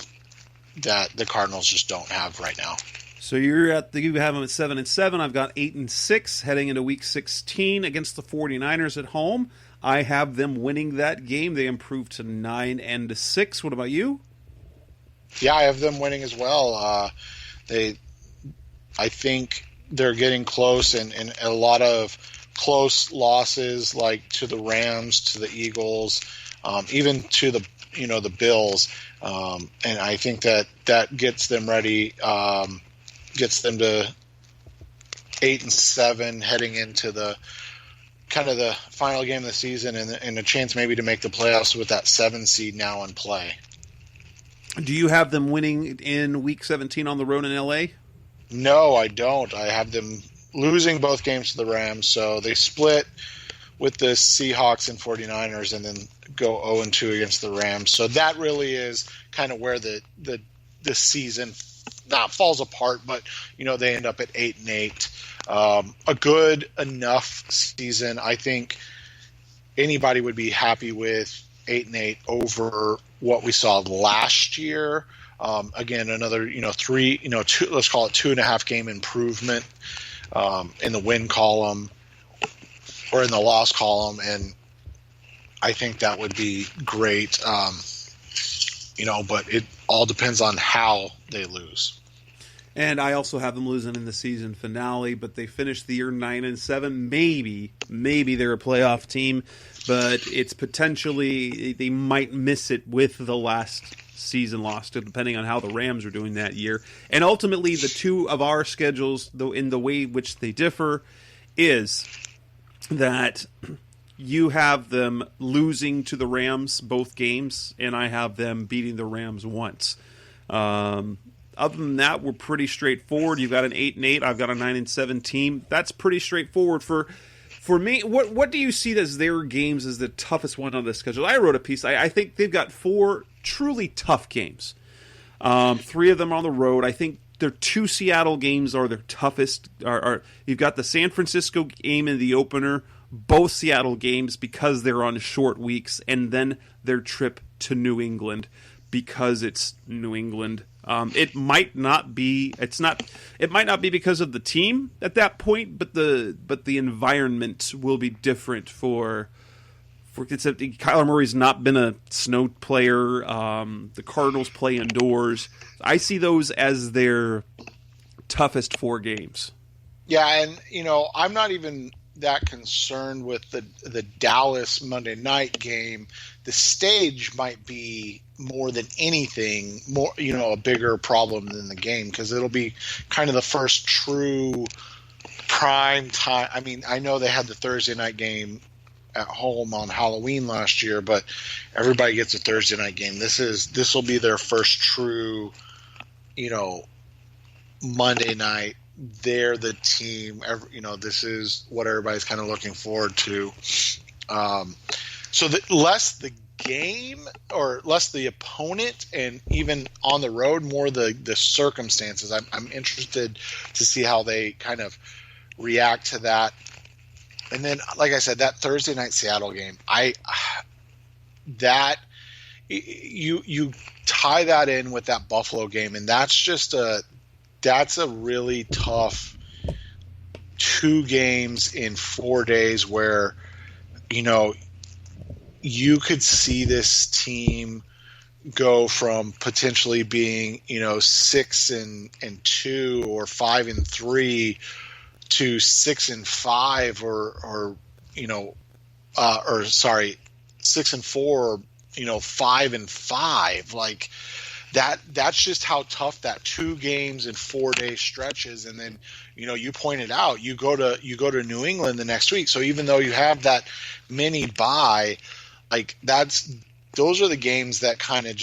that the Cardinals just don't have right now. So you have them at 7-7. I've got 8-6 heading into Week 16 against the 49ers at home. I have them winning that game. They improve to 9-6. What about you? Yeah, I have them winning as well. I think they're getting close, and a lot of close losses, like to the Rams, to the Eagles, even to the Bills, and I think that gets them ready, gets them to 8-7, heading into the kind of the final game of the season, and a chance maybe to make the playoffs with that 7 seed now in play. Do you have them winning in Week 17 on the road in LA? No, I don't. I have them losing both games to the Rams, so they split with the Seahawks and 49ers and then go 0-2 against the Rams. So that really is kind of where the season not falls apart, but they end up at 8-8. A good enough season. I think anybody would be happy with 8-8 over what we saw last year. Again, another two, let's call it 2.5 game improvement in the win column or in the loss column, and I think that would be great. But it all depends on how they lose. And I also have them losing in the season finale, but they finished the year 9-7. Maybe they're a playoff team, but it's potentially they might miss it with the last season loss, depending on how the Rams are doing that year. And ultimately, the two of our schedules, though, in the way which they differ, is that you have them losing to the Rams both games, and I have them beating the Rams once. Other than that, we're pretty straightforward. You've got an 8-8. I've got a 9-7 team. That's pretty straightforward for me. What do you see as their games as the toughest one on the schedule? I wrote a piece. I think they've got 4 truly tough games. 3 of them on the road. I think their 2 Seattle games are their toughest. You've got the San Francisco game in the opener, both Seattle games because they're on short weeks, and then their trip to New England because it's New England. It might not be. It might not be because of the team at that point, but the environment will be different for. Except Kyler Murray's not been a snow player. The Cardinals play indoors. I see those as their toughest 4 games. Yeah, and I'm not even that concerned with the Dallas Monday night game. The stage might be more than anything a bigger problem than the game, because it'll be kind of the first true prime time. I mean, I know they had the Thursday night game at home on Halloween last year, but everybody gets a Thursday night game. This will be their first true, Monday night. They're the team. This is what everybody's kind of looking forward to. So less the game or less the opponent, and even on the road, more the circumstances. I'm interested to see how they kind of react to that. And then, like I said, that Thursday night Seattle game, you tie that in with that Buffalo game, and that's a really tough 2 games in 4 days where, you could see this team go from potentially being, 6-2 or 5-3 to 6-5 or 6-4 or 5-5. Like that's just how tough that 2 games in 4 day stretch is. And then you pointed out you go to New England the next week, so even though you have that mini bye, like those are the games that kind of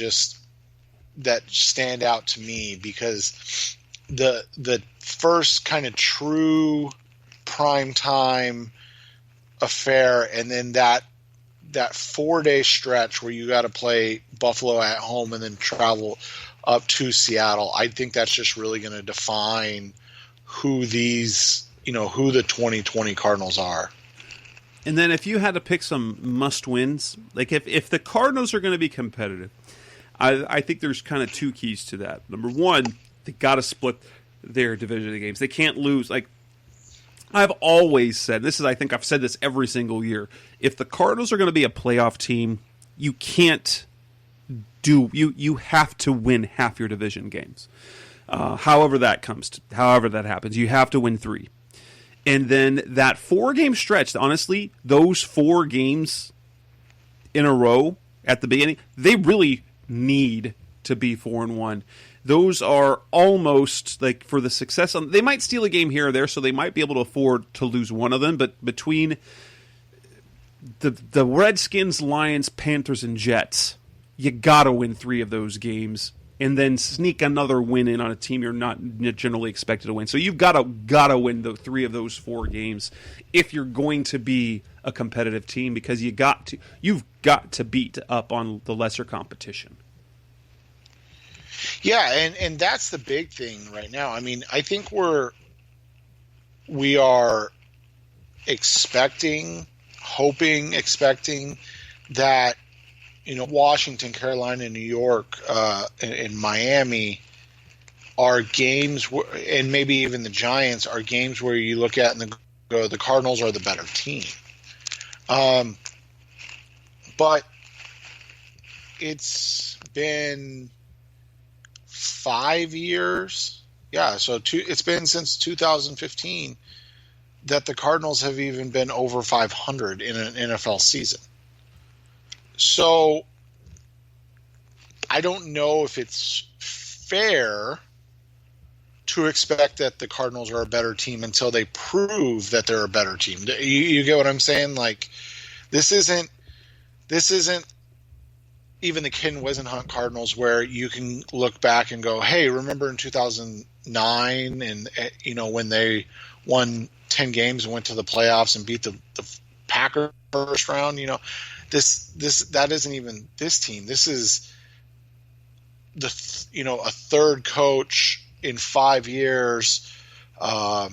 that stand out to me, because the first kind of true prime time affair, and then that 4 day stretch where you got to play Buffalo at home and then travel up to Seattle. I think that's just really going to define who the 2020 Cardinals are. And then if you had to pick some must wins, like if the Cardinals are going to be competitive, I think there's kind of 2 keys to that. Number 1, they got to split their division of games. They can't lose. Like I've always said, I think I've said this every single year. If the Cardinals are going to be a playoff team, you can't you have to win half your division games. However that happens, you have to win 3. And then that 4 game stretch, honestly, those 4 games in a row at the beginning, they really need to be 4-1. Those are almost like for the success. They might steal a game here or there, so they might be able to afford to lose one of them. But between the Redskins, Lions, Panthers, and Jets, you got to win 3 of those games, and then sneak another win in on a team you're not generally expected to win. So you've got to win the 3 of those 4 games if you're going to be a competitive team, because you've got to beat up on the lesser competition. Yeah, and that's the big thing right now. I mean, I think we are expecting that Washington, Carolina, New York, and Miami are games, and maybe even the Giants are games where you look at and go, the Cardinals are the better team. But it's been 5 years. Yeah, so it's been since 2015 that the Cardinals have even been over 500 in an NFL season. So I don't know if it's fair to expect that the Cardinals are a better team until they prove that they're a better team. You get what I'm saying? Like, this isn't even the Ken Wisenhunt Cardinals where you can look back and go, hey, remember in 2009 and when they won 10 games and went to the playoffs and beat the Packers first round, that isn't even this team. This is a third coach in 5 years for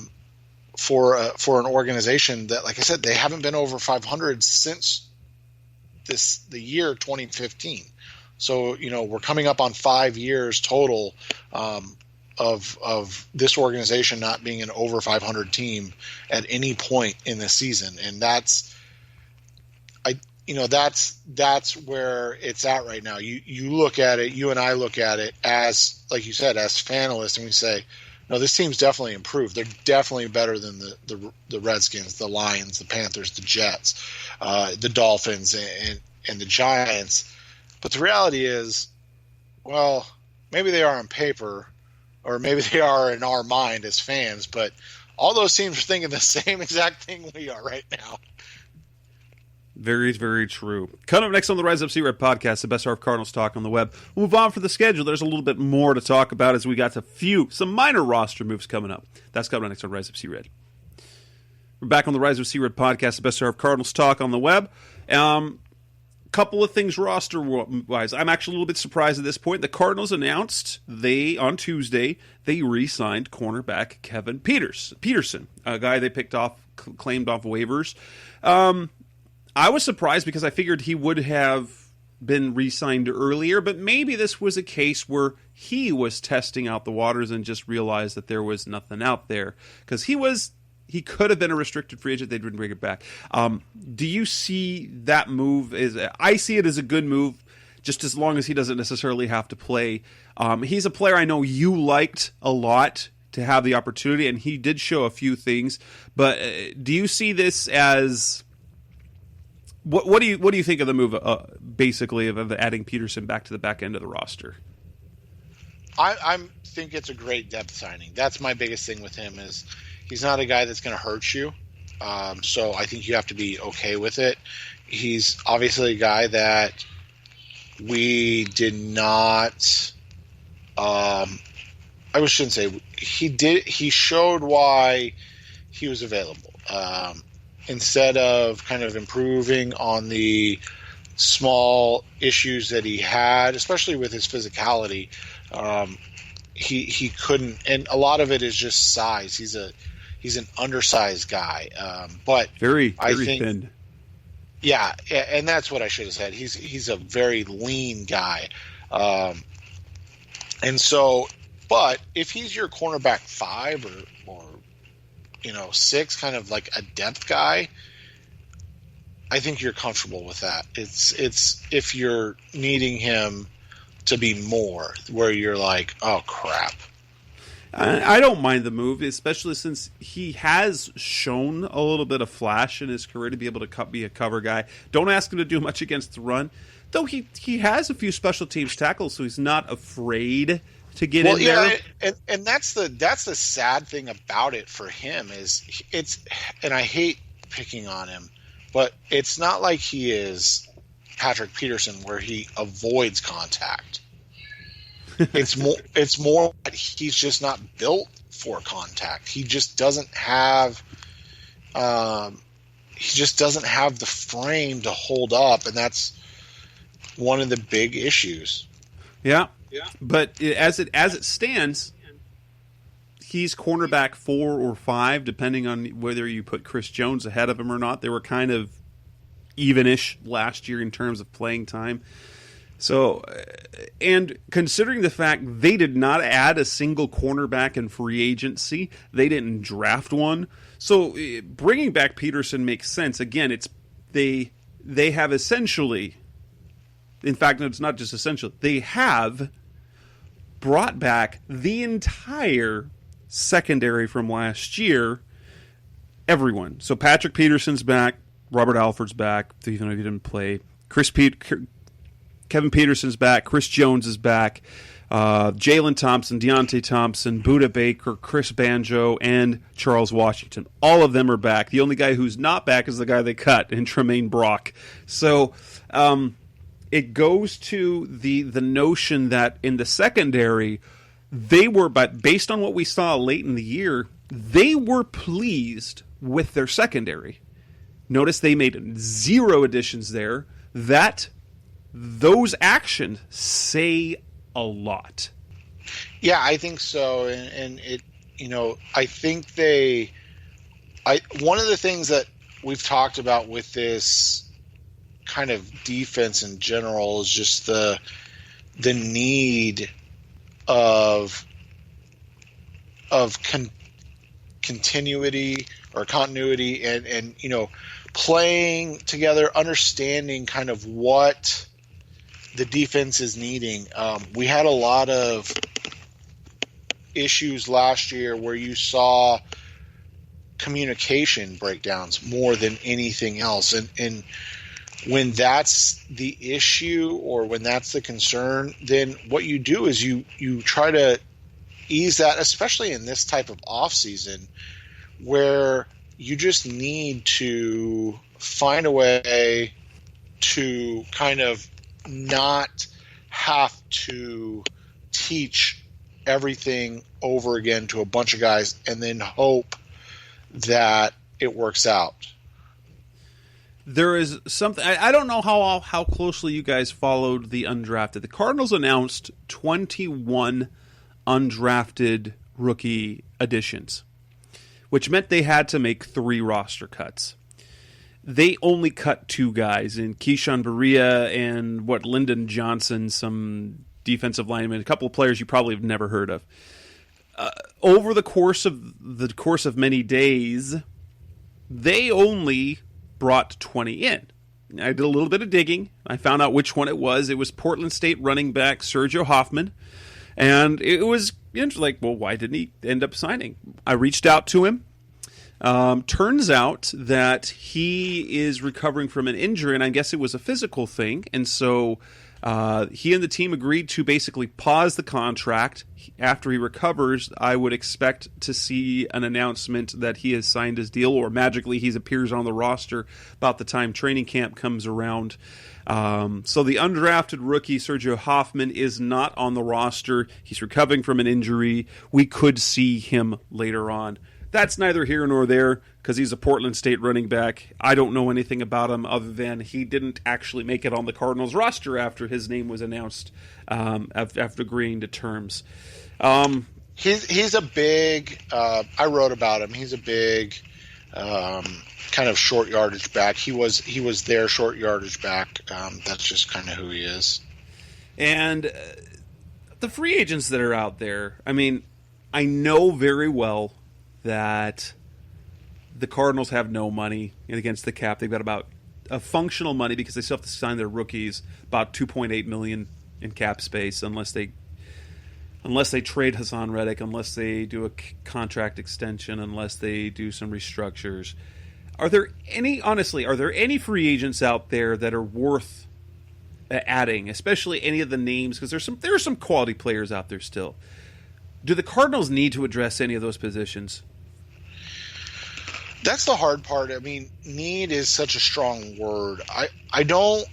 an organization that, like I said, they haven't been over 500 since the year 2015. So, we're coming up on 5 years total of this organization not being an over 500 team at any point in the season, and that's where it's at right now. You look at it, you and I look at it as, like you said, as fanalists, and we say, no, this team's definitely improved. They're definitely better than the Redskins, the Lions, the Panthers, the Jets, the Dolphins, and the Giants. But the reality is, well, maybe they are on paper, or maybe they are in our mind as fans, but all those teams are thinking the same exact thing we are right now. Very, very true. Coming up next on the Rise Up Sea Red podcast, the best hour of Cardinals talk on the web. We'll move on for the schedule. There's a little bit more to talk about as we got some minor roster moves coming up. That's coming up next on Rise Up Sea Red. We're back on the Rise Up Sea Red podcast, the best hour of Cardinals talk on the web. Couple of things roster-wise. I'm actually a little bit surprised at this point. The Cardinals announced on Tuesday, they re-signed cornerback Kevin Peterson, a guy they claimed off waivers. I was surprised because I figured he would have been re-signed earlier, but maybe this was a case where he was testing out the waters and just realized that there was nothing out there. Because he could have been a restricted free agent. They didn't bring it back. Do you see that move? I see it as a good move, just as long as he doesn't necessarily have to play. He's a player I know you liked a lot to have the opportunity, and he did show a few things. But do you see this as what do you think of the move? Basically, of adding Peterson back to the back end of the roster. I think it's a great depth signing. That's my biggest thing with him is. He's not a guy that's going to hurt you, so I think you have to be okay with it. He's obviously a guy that we did not I shouldn't say he showed why he was available. Instead of kind of improving on the small issues that he had, especially with his physicality, he couldn't, and a lot of it is just size. He's an undersized guy, but very I think, thin. Yeah, and that's what I should have said. He's a very lean guy, and so. But if he's your cornerback 5 or 6, kind of like a depth guy, I think you're comfortable with that. It's if you're needing him to be more, where you're like, oh crap. I don't mind the move, especially since he has shown a little bit of flash in his career to be able to be a cover guy. Don't ask him to do much against the run, though he has a few special teams tackles, so he's not afraid to get in there. And that's the sad thing about it for him is and I hate picking on him, but it's not like he is Patrick Peterson where he avoids contact. It's more that he's just not built for contact. He just doesn't have the frame to hold up, and that's one of the big issues. Yeah. But as it stands, he's cornerback 4 or 5, depending on whether you put Chris Jones ahead of him or not. They were kind of even-ish last year in terms of playing time. So, and considering the fact they did not add a single cornerback in free agency, they didn't draft one. So, bringing back Peterson makes sense. Again, they have essentially, in fact, it's not just essential, they have brought back the entire secondary from last year. Everyone. So, Patrick Peterson's back, Robert Alford's back, even though he didn't play. Kevin Peterson's back. Chris Jones is back. Jalen Thompson, Deontay Thompson, Budda Baker, Chris Banjo, and Charles Washington. All of them are back. The only guy who's not back is the guy they cut, in Tremaine Brock. So it goes to the notion that in the secondary, but based on what we saw late in the year, they were pleased with their secondary. Notice they made 0 additions there. Those actions say a lot. Yeah, I think so. And it, I think one of the things that we've talked about with this kind of defense in general is just the need of continuity or continuity and playing together, understanding kind of what the defense is needing. We had a lot of issues last year where you saw communication breakdowns more than anything else. And when that's the issue or when that's the concern, then what you do is you try to ease that, especially in this type of off season where you just need to find a way to kind of not have to teach everything over again to a bunch of guys and then hope that it works out. There is something I don't know how closely you guys followed the undrafted. The Cardinals announced 21 undrafted rookie additions, which meant they had to make 3 roster cuts. They only cut 2 guys in Keyshawn Berea and Lyndon Johnson, some defensive lineman, a couple of players you probably have never heard of. Over the course of many days, they only brought 20 in. I did a little bit of digging. I found out which one it was. It was Portland State running back Sergio Hoffman. And it was like, well, why didn't he end up signing? I reached out to him. Turns out that he is recovering from an injury, and I guess it was a physical thing. And so he and the team agreed to basically pause the contract. After he recovers, I would expect to see an announcement that he has signed his deal, or magically he appears on the roster about the time training camp comes around. So the undrafted rookie Sergio Hoffman is not on the roster. He's recovering from an injury. We could see him later on. That's neither here nor there because he's a Portland State running back. I don't know anything about him other than he didn't actually make it on the Cardinals roster after his name was announced after agreeing to terms. He's a big I wrote about him. He's a big kind of short yardage back. He was their short yardage back. That's just kind of who he is. And the free agents that are out there, I mean, I know very well that the Cardinals have no money against the cap. They've got about a functional money because they still have to sign their rookies, about $2.8 million in cap space unless they trade Hassan Reddick, unless they do a contract extension, unless they do some restructures. Are there any free agents out there that are worth adding, especially any of the names? Because there are some quality players out there still. Do the Cardinals need to address any of those positions? That's the hard part. I mean, need is such a strong word. I don't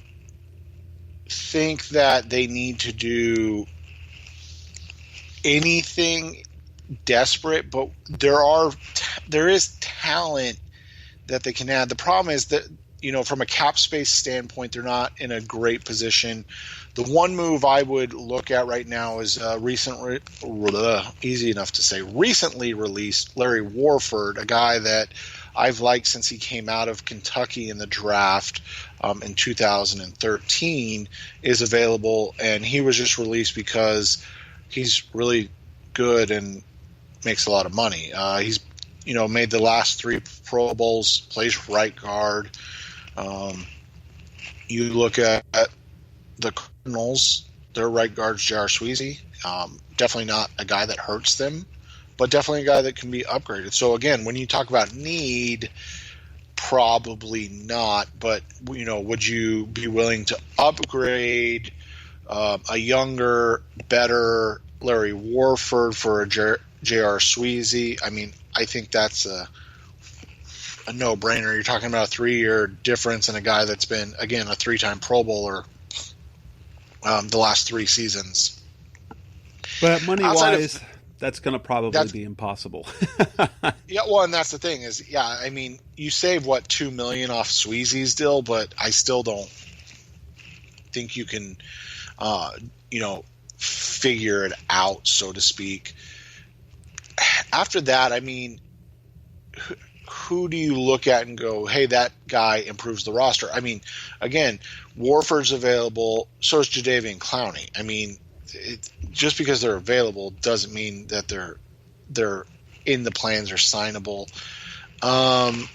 think that they need to do anything desperate, but there is talent that they can add. The problem is that, from a cap space standpoint, they're not in a great position. The one move I would look at right now is recently released Larry Warford, a guy that I've liked since he came out of Kentucky in the draft in 2013, is available, and he was just released because he's really good and makes a lot of money. He's made the last 3 Pro Bowls, plays right guard. You look at the Cardinals, their right guard's J.R. Sweezy. Definitely not a guy that hurts them, but definitely a guy that can be upgraded. So again, when you talk about need, probably not. But would you be willing to upgrade a younger, better Larry Warford for a J.R. Sweezy? I mean, I think that's a no-brainer. You're talking about a 3-year difference in a guy that's been, again, a 3-time Pro Bowler the last 3 seasons. But money-wise, that's going to probably be impossible. Yeah, well, and that's the thing is, I mean, you save, $2 million off Sweezy's deal, but I still don't think you can, figure it out, so to speak. After that, I mean, who do you look at and go, hey, that guy improves the roster? I mean, again, Warford's available, so is Jadeveon Clowney. I mean, just because they're available doesn't mean that they're in the plans or signable. I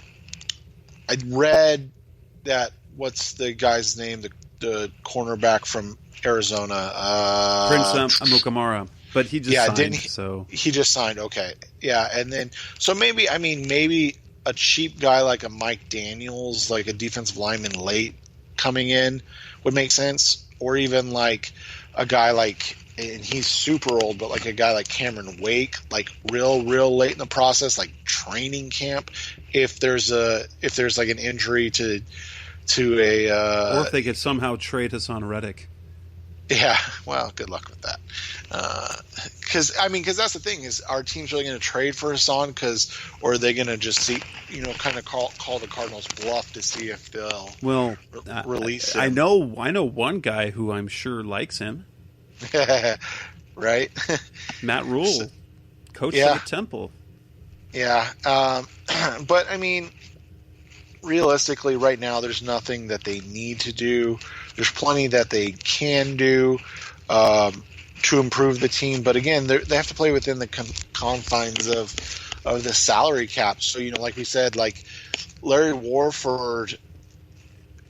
read that, what's the guy's name, the cornerback from Arizona? Prince Amukamara. But he just signed, he just signed, okay. Yeah, and then, so maybe a cheap guy like a Mike Daniels, like a defensive lineman late coming in would make sense. Or even like a guy like, and he's super old, but like a guy like Cameron Wake, like real late in the process, like training camp. If there's like an injury to a or if they could somehow trade Hassan Reddick. Yeah, well, good luck with that. Because that's the thing, is our team's really going to trade for Hassan, or are they going to just see, kind of call the Cardinals bluff to see if they'll release him? I know one guy who I'm sure likes him. Right? Matt Rule, coach at Temple. Yeah, but I mean, realistically, right now, there's nothing that they need to do. There's plenty that they can do to improve the team, but again, they have to play within the confines of the salary cap. So, like we said, like Larry Warford.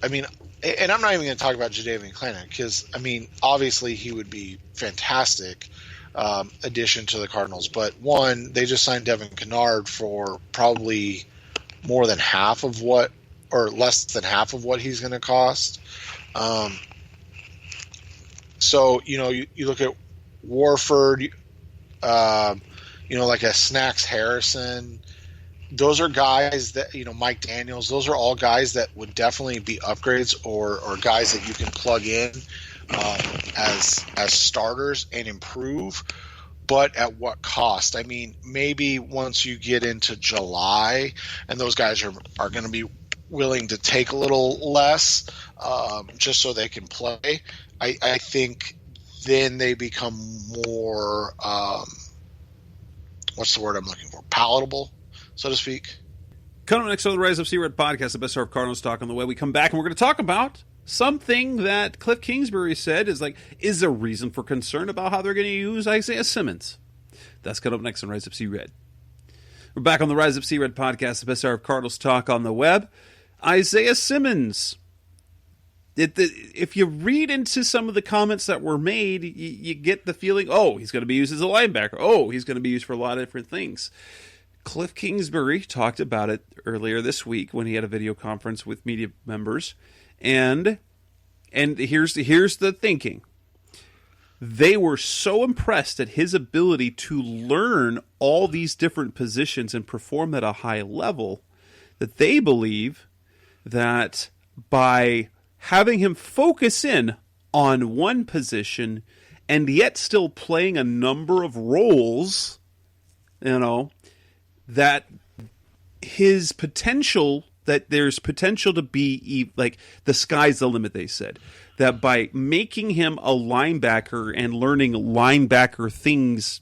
I mean, and I'm not even going to talk about Jadeveon Clowney, because obviously he would be fantastic addition to the Cardinals. But one, they just signed Devin Kennard for probably more than half of what, or less than half of what he's going to cost. So, you look at Warford, like a Snacks Harrison. Those are guys that, Mike Daniels, those are all guys that would definitely be upgrades or guys that you can plug in as starters and improve. But at what cost? I mean, maybe once you get into July and those guys are going to be willing to take a little less just so they can play, I think then they become more, what's the word I'm looking for? Palatable, so to speak. Coming up next on the Rise of C-Red podcast, the best of Cardinals talk on the way. We come back and we're going to talk about something that Cliff Kingsbury said is a reason for concern about how they're going to use Isaiah Simmons. That's coming up next on Rise of C-Red. We're back on the Rise of C-Red podcast, the best of Cardinals talk on the web. Isaiah Simmons. If you read into some of the comments that were made, you get the feeling, he's going to be used as a linebacker. He's going to be used for a lot of different things. Cliff Kingsbury talked about it earlier this week when he had a video conference with media members. And here's the thinking. They were so impressed at his ability to learn all these different positions and perform at a high level that they believe that by having him focus in on one position and yet still playing a number of roles, that his potential, that there's potential to be, like, the sky's the limit, they said. That by making him a linebacker and learning linebacker things,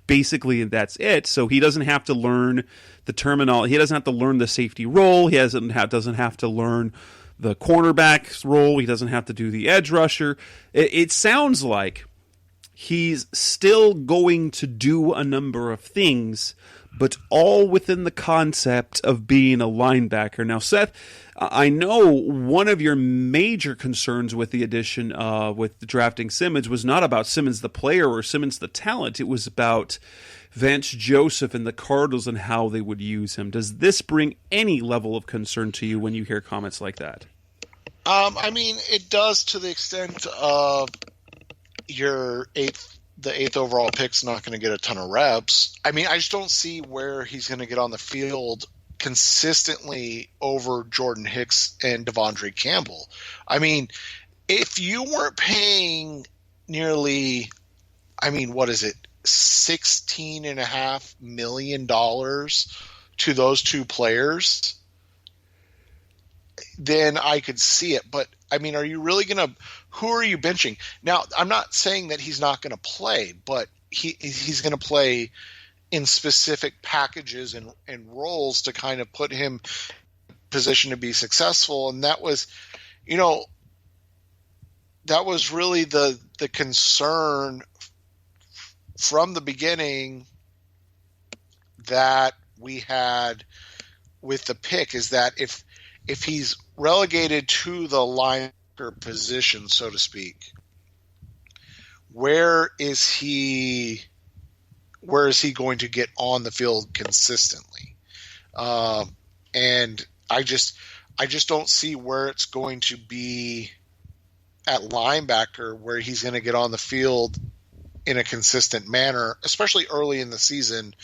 basically that's it. So he doesn't have to learn the terminology. He doesn't have to learn the safety role. He doesn't have to learn the cornerback's role. He doesn't have to do the edge rusher. It sounds like he's still going to do a number of things, but all within the concept of being a linebacker. Now, Seth, I know one of your major concerns with the addition with drafting Simmons was not about Simmons the player or Simmons the talent. It was about Vance Joseph and the Cardinals and how they would use him. Does this bring any level of concern to you when you hear comments like that? It does, to the extent of the eighth overall pick's not going to get a ton of reps. I just don't see where he's going to get on the field consistently over Jordan Hicks and Devondre Campbell. If you weren't paying nearly, what is it, $16.5 million to those two players, then I could see it. But are you really going to? Who are you benching? Now, I'm not saying that he's not going to play, but he's going to play in specific packages and roles to kind of put him in position to be successful. And that was, that was really the concern from the beginning that we had with the pick, is that if he's relegated to the linebacker position, so to speak, where is he going to get on the field consistently? And I just don't see where it's going to be at linebacker where he's going to get on the field in a consistent manner, especially early in the season,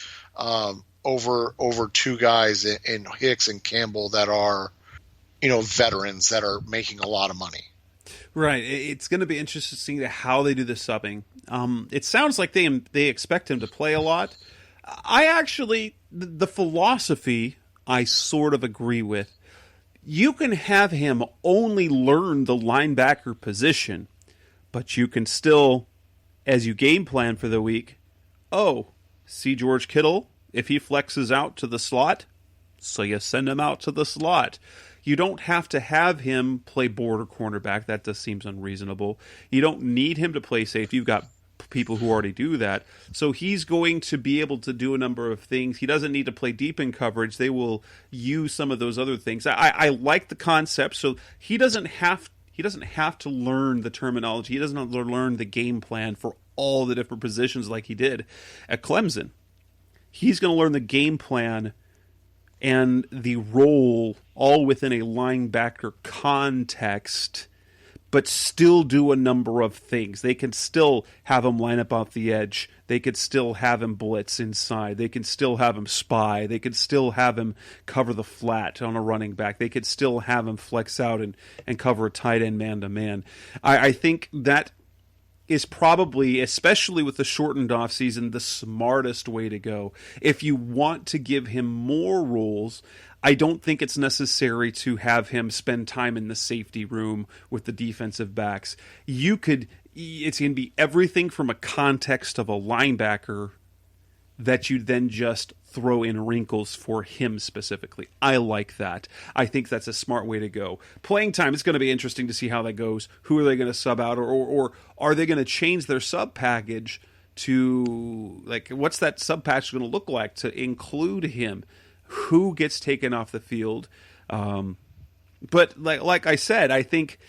over two guys in Hicks and Campbell that are, veterans that are making a lot of money. Right. It's going to be interesting to see how they do the subbing. It sounds like they expect him to play a lot. I actually, the philosophy I sort of agree with. You can have him only learn the linebacker position, but you can still, as you game plan for the week, see George Kittle, if he flexes out to the slot, so you send him out to the slot. You don't have to have him play border cornerback. That just seems unreasonable. You don't need him to play safety. You've got people who already do that. So he's going to be able to do a number of things. He doesn't need to play deep in coverage. They will use some of those other things. I like the concept. So he doesn't have to learn the terminology. He doesn't have to learn the game plan for all the different positions like he did at Clemson. He's going to learn the game plan and the role all within a linebacker context, but still do a number of things. They can still have him line up off the edge. They could still have him blitz inside. They can still have him spy. They could still have him cover the flat on a running back. They could still have him flex out and cover a tight end man-to-man. I think that is probably, especially with the shortened offseason, the smartest way to go. If you want to give him more roles, I don't think it's necessary to have him spend time in the safety room with the defensive backs. It's going to be everything from a context of a linebacker that you then just throw in wrinkles for him specifically. I like that. I think that's a smart way to go. Playing time, it's going to be interesting to see how that goes. Who are they going to sub out, or are they going to change their sub package to, like, what's that sub package going to look like to include him? Who gets taken off the field? But like I said, I think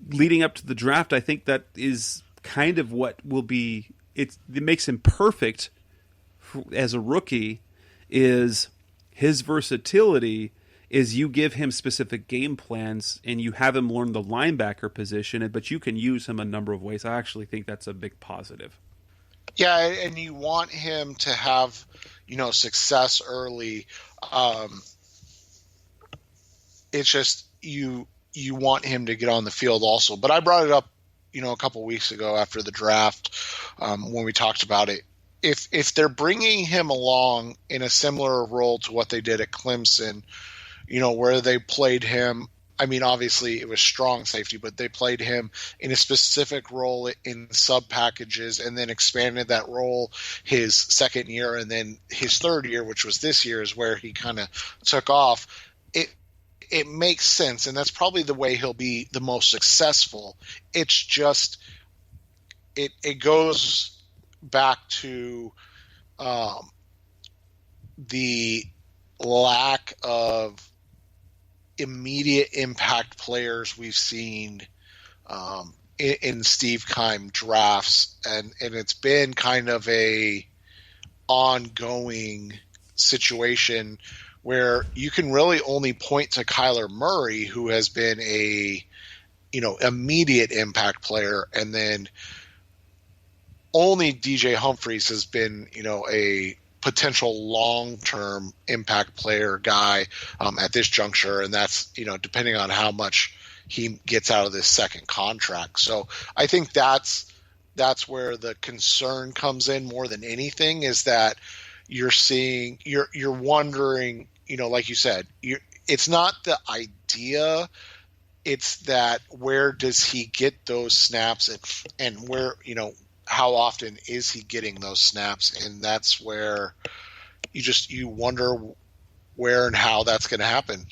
leading up to the draft, I think that is kind of what will be. It makes him perfect as a rookie. Is his versatility is you give him specific game plans and you have him learn the linebacker position, but you can use him a number of ways. I actually think that's a big positive. Yeah, and you want him to have, success early. It's just you want him to get on the field also. But I brought it up, a couple weeks ago after the draft when we talked about it. If they're bringing him along in a similar role to what they did at Clemson, where they played him, I mean, obviously it was strong safety, but they played him in a specific role in sub packages and then expanded that role his second year, and then his third year, which was this year, is where he kind of took off. It makes sense, and that's probably the way he'll be the most successful. It's just it goes back to the lack of immediate impact players we've seen in Steve Keim drafts, and it's been kind of a ongoing situation where you can really only point to Kyler Murray, who has been a immediate impact player, and then only DJ Humphries has been a potential long-term impact player guy at this juncture, and that's depending on how much he gets out of this second contract. So I think that's where the concern comes in more than anything, is that you're wondering, like you said, it's not the idea, it's that where does he get those snaps, and where how often is he getting those snaps? And that's where you wonder where and how that's going to happen.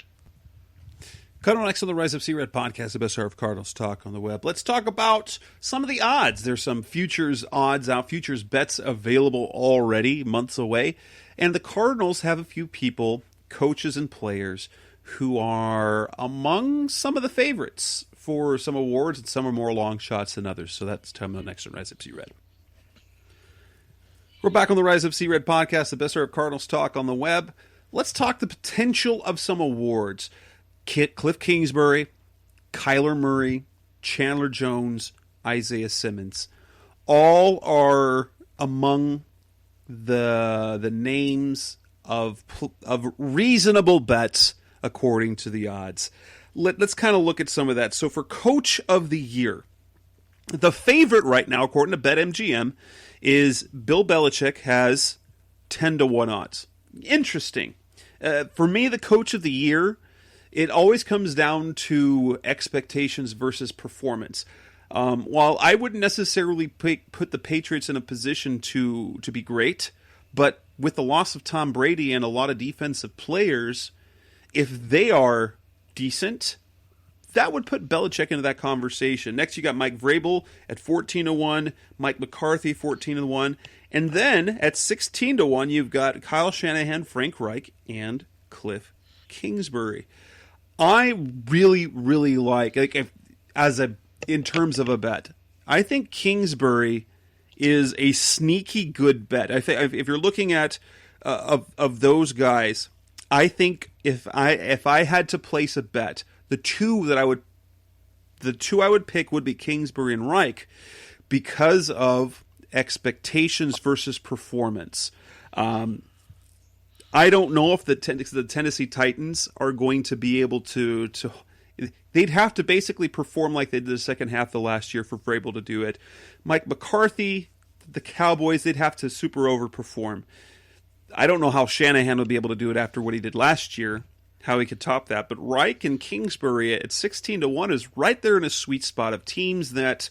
Coming next on the Rise of C-Red podcast, the best hour of Cardinals talk on the web. Let's talk about some of the odds. There's some futures odds out, futures bets available already, months away. And the Cardinals have a few people, coaches and players, who are among some of the favorites for some awards, and some are more long shots than others. So that's coming up next on Rise of C-Red. We're back on the Rise of C-Red podcast, the best hour of Cardinals talk on the web. Let's talk the potential of some awards. Cliff Kingsbury, Kyler Murray, Chandler Jones, Isaiah Simmons, all are among the names of reasonable bets according to the odds. Let's kind of look at some of that. So for Coach of the Year, the favorite right now, according to BetMGM, is Bill Belichick has 10-1 odds. Interesting. For me, the Coach of the Year, it always comes down to expectations versus performance. While I wouldn't necessarily put the Patriots in a position to be great, but with the loss of Tom Brady and a lot of defensive players, if they are decent, that would put Belichick into that conversation. Next, you got Mike Vrabel at 14-1, Mike McCarthy 14-1, and then at 16-1, you've got Kyle Shanahan, Frank Reich, and Cliff Kingsbury. I really, really like in terms of a bet, I think Kingsbury is a sneaky good bet. I think if you're looking at of those guys, I think if I had to place a bet, the two I would pick would be Kingsbury and Reich because of expectations versus performance. I don't know if the Tennessee Titans are going to be able to. They'd have to basically perform like they did the second half of last year for Vrabel to do it. Mike McCarthy, the Cowboys, they'd have to super overperform. I don't know how Shanahan would be able to do it after what he did last year, how he could top that. But Reich and Kingsbury at 16-1 is right there in a sweet spot of teams that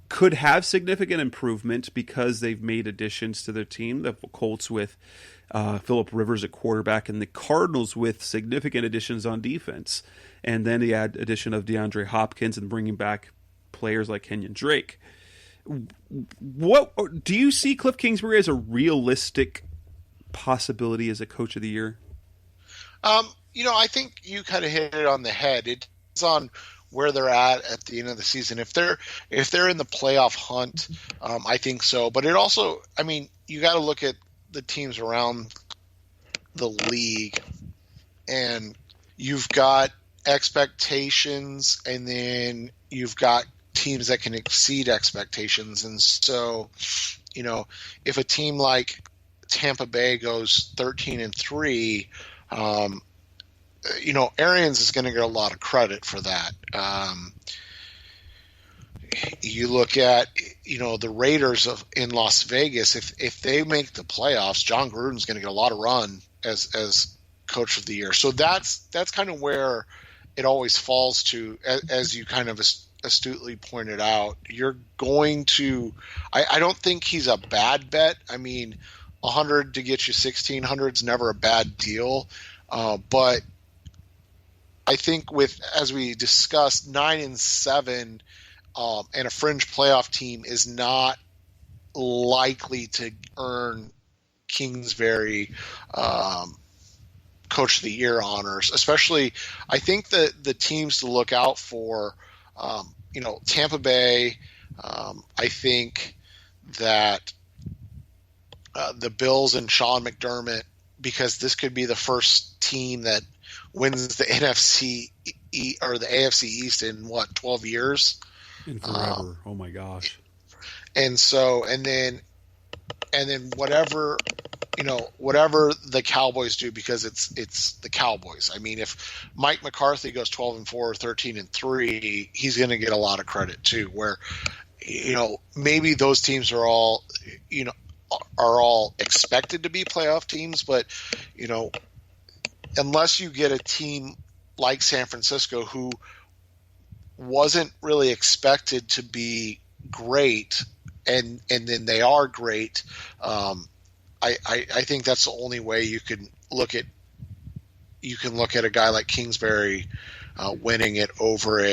could have significant improvement because they've made additions to their team. The Colts with Phillip Rivers at quarterback, and the Cardinals with significant additions on defense. And then the addition of DeAndre Hopkins and bringing back players like Kenyon Drake. What do you see Cliff Kingsbury as a realistic possibility as a Coach of the Year? I think you kind of hit it on the head. It depends on where they're at the end of the season. If they're in the playoff hunt, I think so. But it also, you got to look at the teams around the league, and you've got expectations, and then you've got teams that can exceed expectations. And so, if a team like Tampa Bay goes 13-3, Arians is going to get a lot of credit for that. You look at, the Raiders in Las Vegas. If they make the playoffs, John Gruden's going to get a lot of run as Coach of the Year. So that's kind of where it always falls to, as you kind of astutely pointed out. You're going to. I don't think he's a bad bet. 100 to get you 1,600 is never a bad deal, but I think as we discussed, 9-7. And a fringe playoff team is not likely to earn Kingsbury Coach of the Year honors. Especially, I think the teams to look out for, Tampa Bay. I think that the Bills and Sean McDermott, because this could be the first team that wins the NFC or the AFC East in 12 years. In forever. Oh my gosh. And so, and then whatever the Cowboys do, because it's the Cowboys. If Mike McCarthy goes 12-4 or 13-3, he's going to get a lot of credit too. Where, maybe those teams are all expected to be playoff teams, but unless you get a team like San Francisco who wasn't really expected to be great and then they are great. I think that's the only way you can look at a guy like Kingsbury winning it over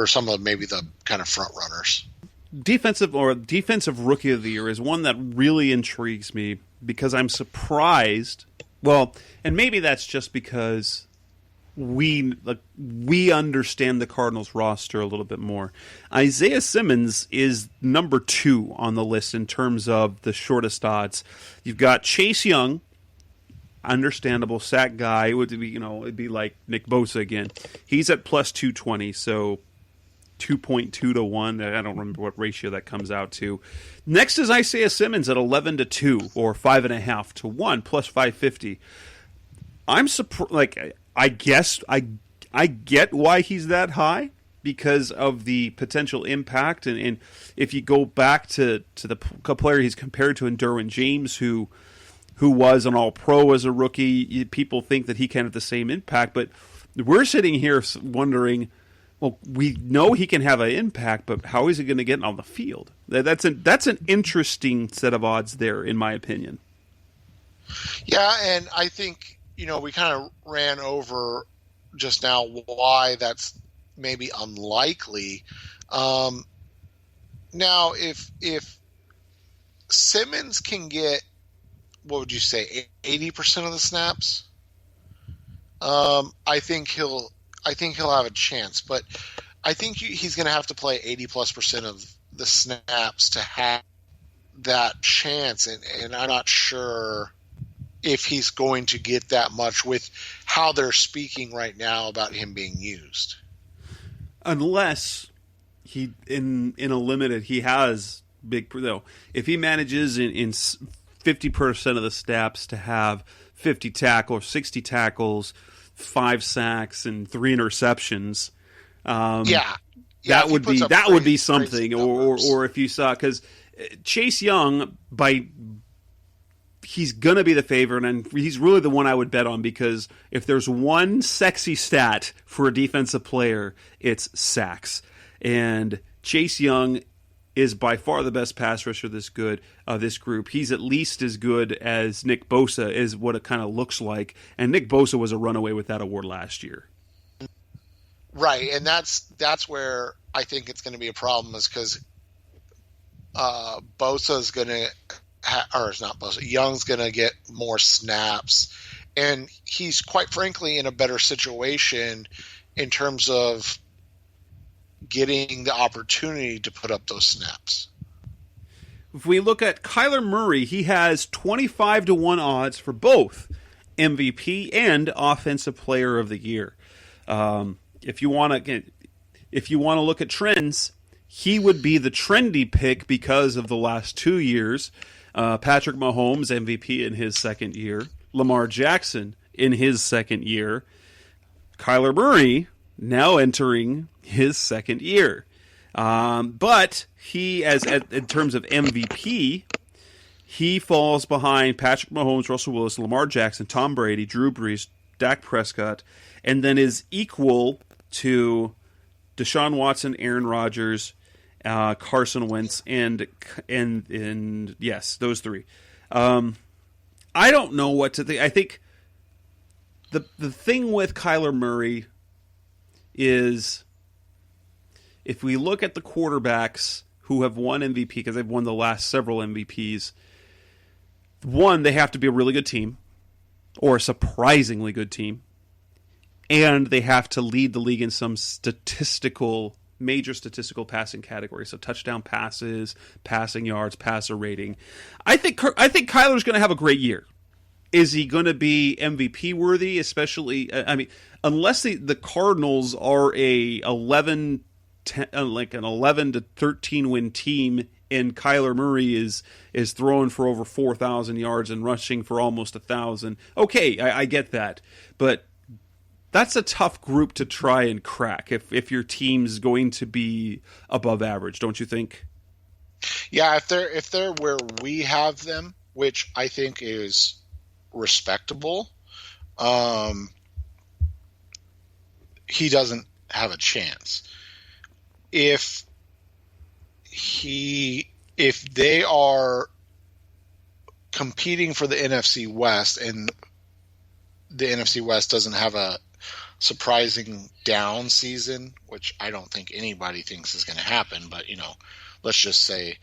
some of maybe the kind of front runners. Defensive rookie of the year is one that really intrigues me because I'm surprised. Well, and maybe that's just because we understand the Cardinals roster a little bit more. Isaiah Simmons is number 2 on the list in terms of the shortest odds. You've got Chase Young, understandable sack guy. It'd be like Nick Bosa again. He's at plus 220, so 2.2 to 1. I don't remember what ratio that comes out to. Next is Isaiah Simmons at 11 to 2 or 5.5 to 1 plus 550. I'm surprised. I guess I get why he's that high because of the potential impact, and if you go back to the player he's compared to in Derwin James, who was an All-Pro as a rookie, people think that he can have the same impact. But we're sitting here wondering, well, we know he can have an impact, but how is he going to get on the field? That's an interesting set of odds there, in my opinion. Yeah, and I think we kind of ran over just now why that's maybe unlikely. Now, if Simmons can get, what would you say, 80% of the snaps, I think he'll have a chance. But I think he's going to have to play 80+% of the snaps to have that chance, and I'm not sure if he's going to get that much with how they're speaking right now about him being used. Unless he in a limited, he has big though. If he manages in 50% of the snaps to have 50 tackles, 60 tackles, 5 sacks, and 3 interceptions, that would be something. Or if you saw, because Chase Young he's going to be the favorite, and he's really the one I would bet on, because if there's one sexy stat for a defensive player, it's sacks. And Chase Young is by far the best pass rusher this group. He's at least as good as Nick Bosa is what it kind of looks like, and Nick Bosa was a runaway with that award last year. Right, and that's where I think it's going to be a problem, is because Bosa is going to or it's not Bosa, Young's going to get more snaps, and he's quite frankly in a better situation in terms of getting the opportunity to put up those snaps. If we look at Kyler Murray, he has 25 to 1 odds for both MVP and Offensive Player of the Year. If you want to look at trends, he would be the trendy pick because of the last 2 years. Patrick Mahomes, MVP in his second year. Lamar Jackson in his second year. Kyler Murray now entering his second year. But he, in terms of MVP, he falls behind Patrick Mahomes, Russell Wilson, Lamar Jackson, Tom Brady, Drew Brees, Dak Prescott, and then is equal to Deshaun Watson, Aaron Rodgers, Carson Wentz, and yes, those three. I don't know what to think. I think the thing with Kyler Murray is, if we look at the quarterbacks who have won MVP, because they've won the last several MVPs, one, they have to be a really good team, or a surprisingly good team, and they have to lead the league in some major statistical passing category. So touchdown passes, passing yards, passer rating. I think Kyler's going to have a great year. Is he going to be MVP worthy? Especially, unless the Cardinals are an 11 to 13 win team, and Kyler Murray is throwing for over 4,000 yards and rushing for almost 1,000. Okay, I get that, but that's a tough group to try and crack if your team's going to be above average, don't you think? Yeah, if they're where we have them, which I think is respectable, he doesn't have a chance. If if they are competing for the NFC West and the NFC West doesn't have a surprising down season, which I don't think anybody thinks is going to happen, but let's just say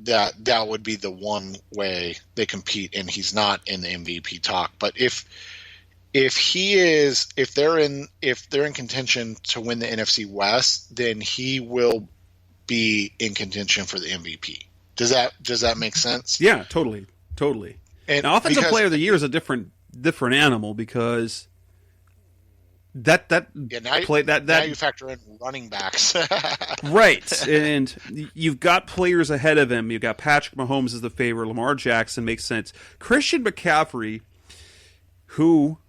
that would be the one way they compete, and he's not in the MVP talk. But if they're in contention to win the NFC West, then he will be in contention for the MVP. Does that make sense? Yeah, totally. And now, offensive player of the year is a different animal because now you factor in running backs. Right, and you've got players ahead of him. You've got Patrick Mahomes as the favorite. Lamar Jackson makes sense. Christian McCaffrey, who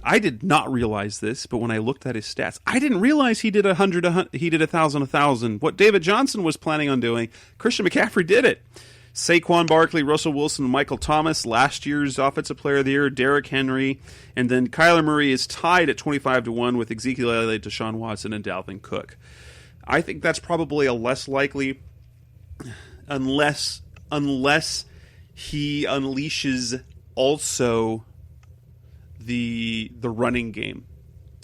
I did not realize this, but when I looked at his stats, I didn't realize he did 100. He did 1,000. What David Johnson was planning on doing, Christian McCaffrey did it. Saquon Barkley, Russell Wilson, Michael Thomas, last year's Offensive Player of the Year, Derrick Henry, and then Kyler Murray is tied at 25-1 with Ezekiel Elliott, Deshaun Watson, and Dalvin Cook. I think that's probably a less likely, unless he unleashes also the running game.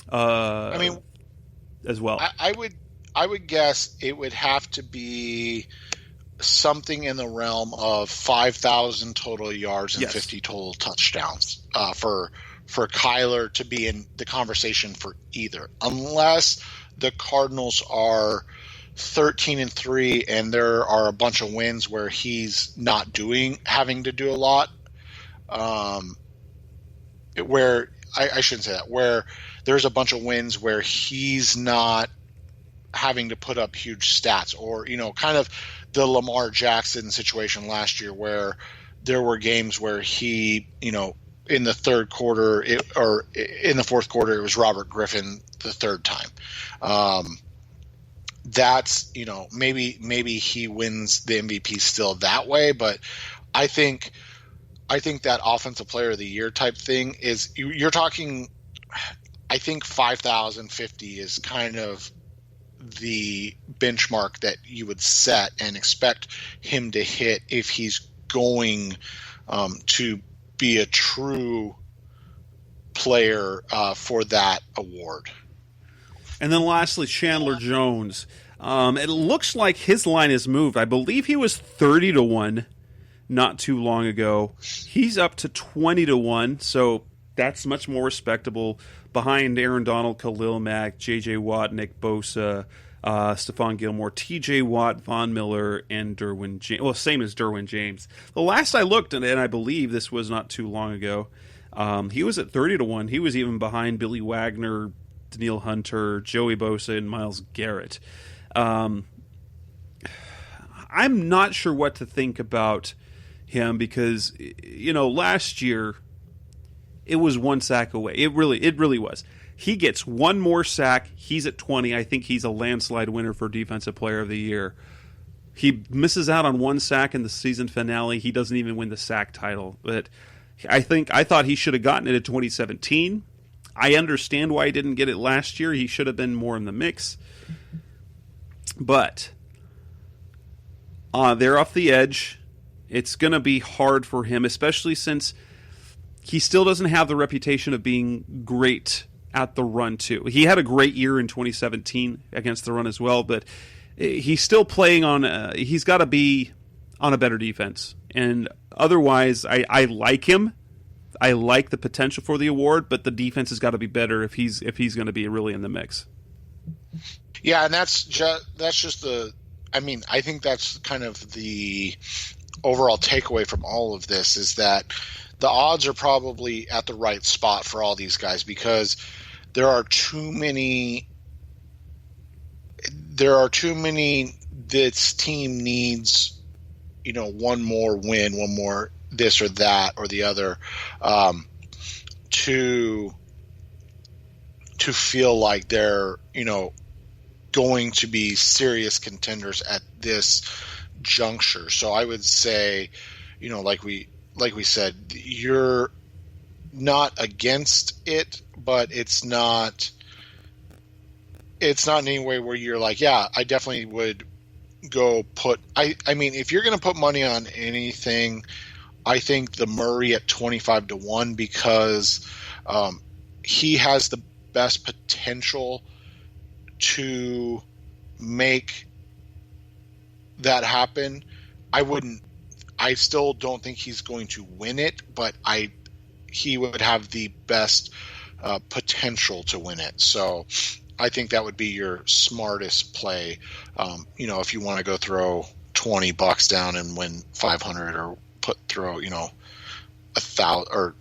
As well. I would guess it would have to be something in the realm of 5,000 total yards and 50 total touchdowns for Kyler to be in the conversation for either, unless the Cardinals are 13-3 and there are a bunch of wins where he's not having to do a lot. Where I shouldn't say that, where there's a bunch of wins where he's not having to put up huge stats, or kind of the Lamar Jackson situation last year where there were games where he in the third quarter or in the fourth quarter it was Robert Griffin the third time. That's maybe he wins the MVP still that way, but I think that Offensive Player of the Year type thing is you're talking. I think 5,050 is kind of the benchmark that you would set and expect him to hit if he's going to be a true player for that award. And then lastly, Chandler Jones. It looks like his line has moved. I believe he was 30-1 not too long ago. He's up to 20-1, so that's much more respectable. Behind Aaron Donald, Khalil Mack, J.J. Watt, Nick Bosa, Stephon Gilmore, T.J. Watt, Von Miller, and Derwin James. Well, same as Derwin James. The last I looked, and I believe this was not too long ago, he was at 30-1. He was even behind Billy Wagner, Daniil Hunter, Joey Bosa, and Myles Garrett. I'm not sure what to think about him because, last year it was one sack away. It really was. He gets one more sack. He's at 20. I think he's a landslide winner for Defensive Player of the Year. He misses out on one sack in the season finale. He doesn't even win the sack title. But I thought he should have gotten it in 2017. I understand why he didn't get it last year. He should have been more in the mix. But they're off the edge. It's going to be hard for him, especially since he still doesn't have the reputation of being great at the run, too. He had a great year in 2017 against the run as well, but he's still playing on he's got to be on a better defense. And otherwise, I like him. I like the potential for the award, but the defense has got to be better if he's going to be really in the mix. Yeah, and that's just the. I mean, I think that's kind of the overall takeaway from all of this is that the odds are probably at the right spot for all these guys because there are too many. This team needs, one more win, one more this or that or the other, to feel like they're, going to be serious contenders at this juncture. So I would say, like we said, you're not against it, but it's not it's not in any way where you're like, yeah, I definitely would go put. I mean, if you're going to put money on anything, I think the Murray at 25-1 because he has the best potential to make that happen. I still don't think he's going to win it, but he would have the best potential to win it. So I think that would be your smartest play. If you want to go throw $20 down and win 500, or throw 1,000, or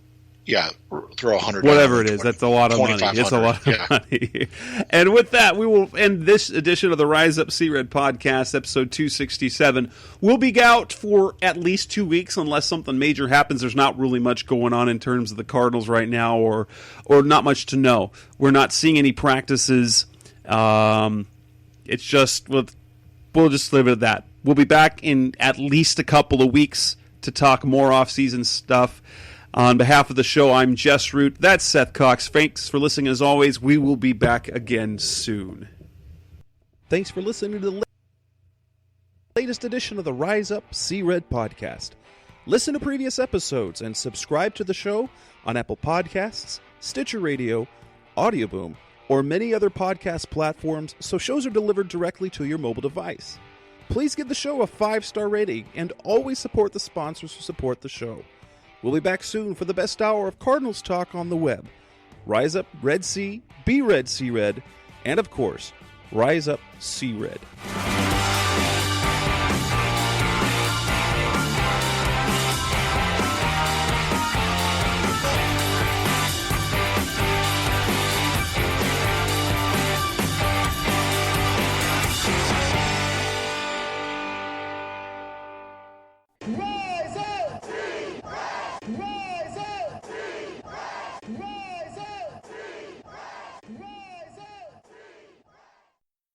throw 100. Whatever it is, that's a lot of money. It's a lot of money. And with that, we will end this edition of the Rise Up Sea Red podcast, episode 267. We'll be out for at least 2 weeks unless something major happens. There's not really much going on in terms of the Cardinals right now, or not much to know. We're not seeing any practices. It's just, we'll just leave it at that. We'll be back in at least a couple of weeks to talk more off-season stuff. On behalf of the show, I'm Jess Root. That's Seth Cox. Thanks for listening. As always, we will be back again soon. Thanks for listening to the latest edition of the Rise Up Sea Red podcast. Listen to previous episodes and subscribe to the show on Apple Podcasts, Stitcher Radio, Audioboom, or many other podcast platforms so shows are delivered directly to your mobile device. Please give the show a 5-star rating and always support the sponsors who support the show. We'll be back soon for the best hour of Cardinals talk on the web. Rise up, Red Sea, be Red Sea Red, and of course, Rise Up Sea Red. Roll!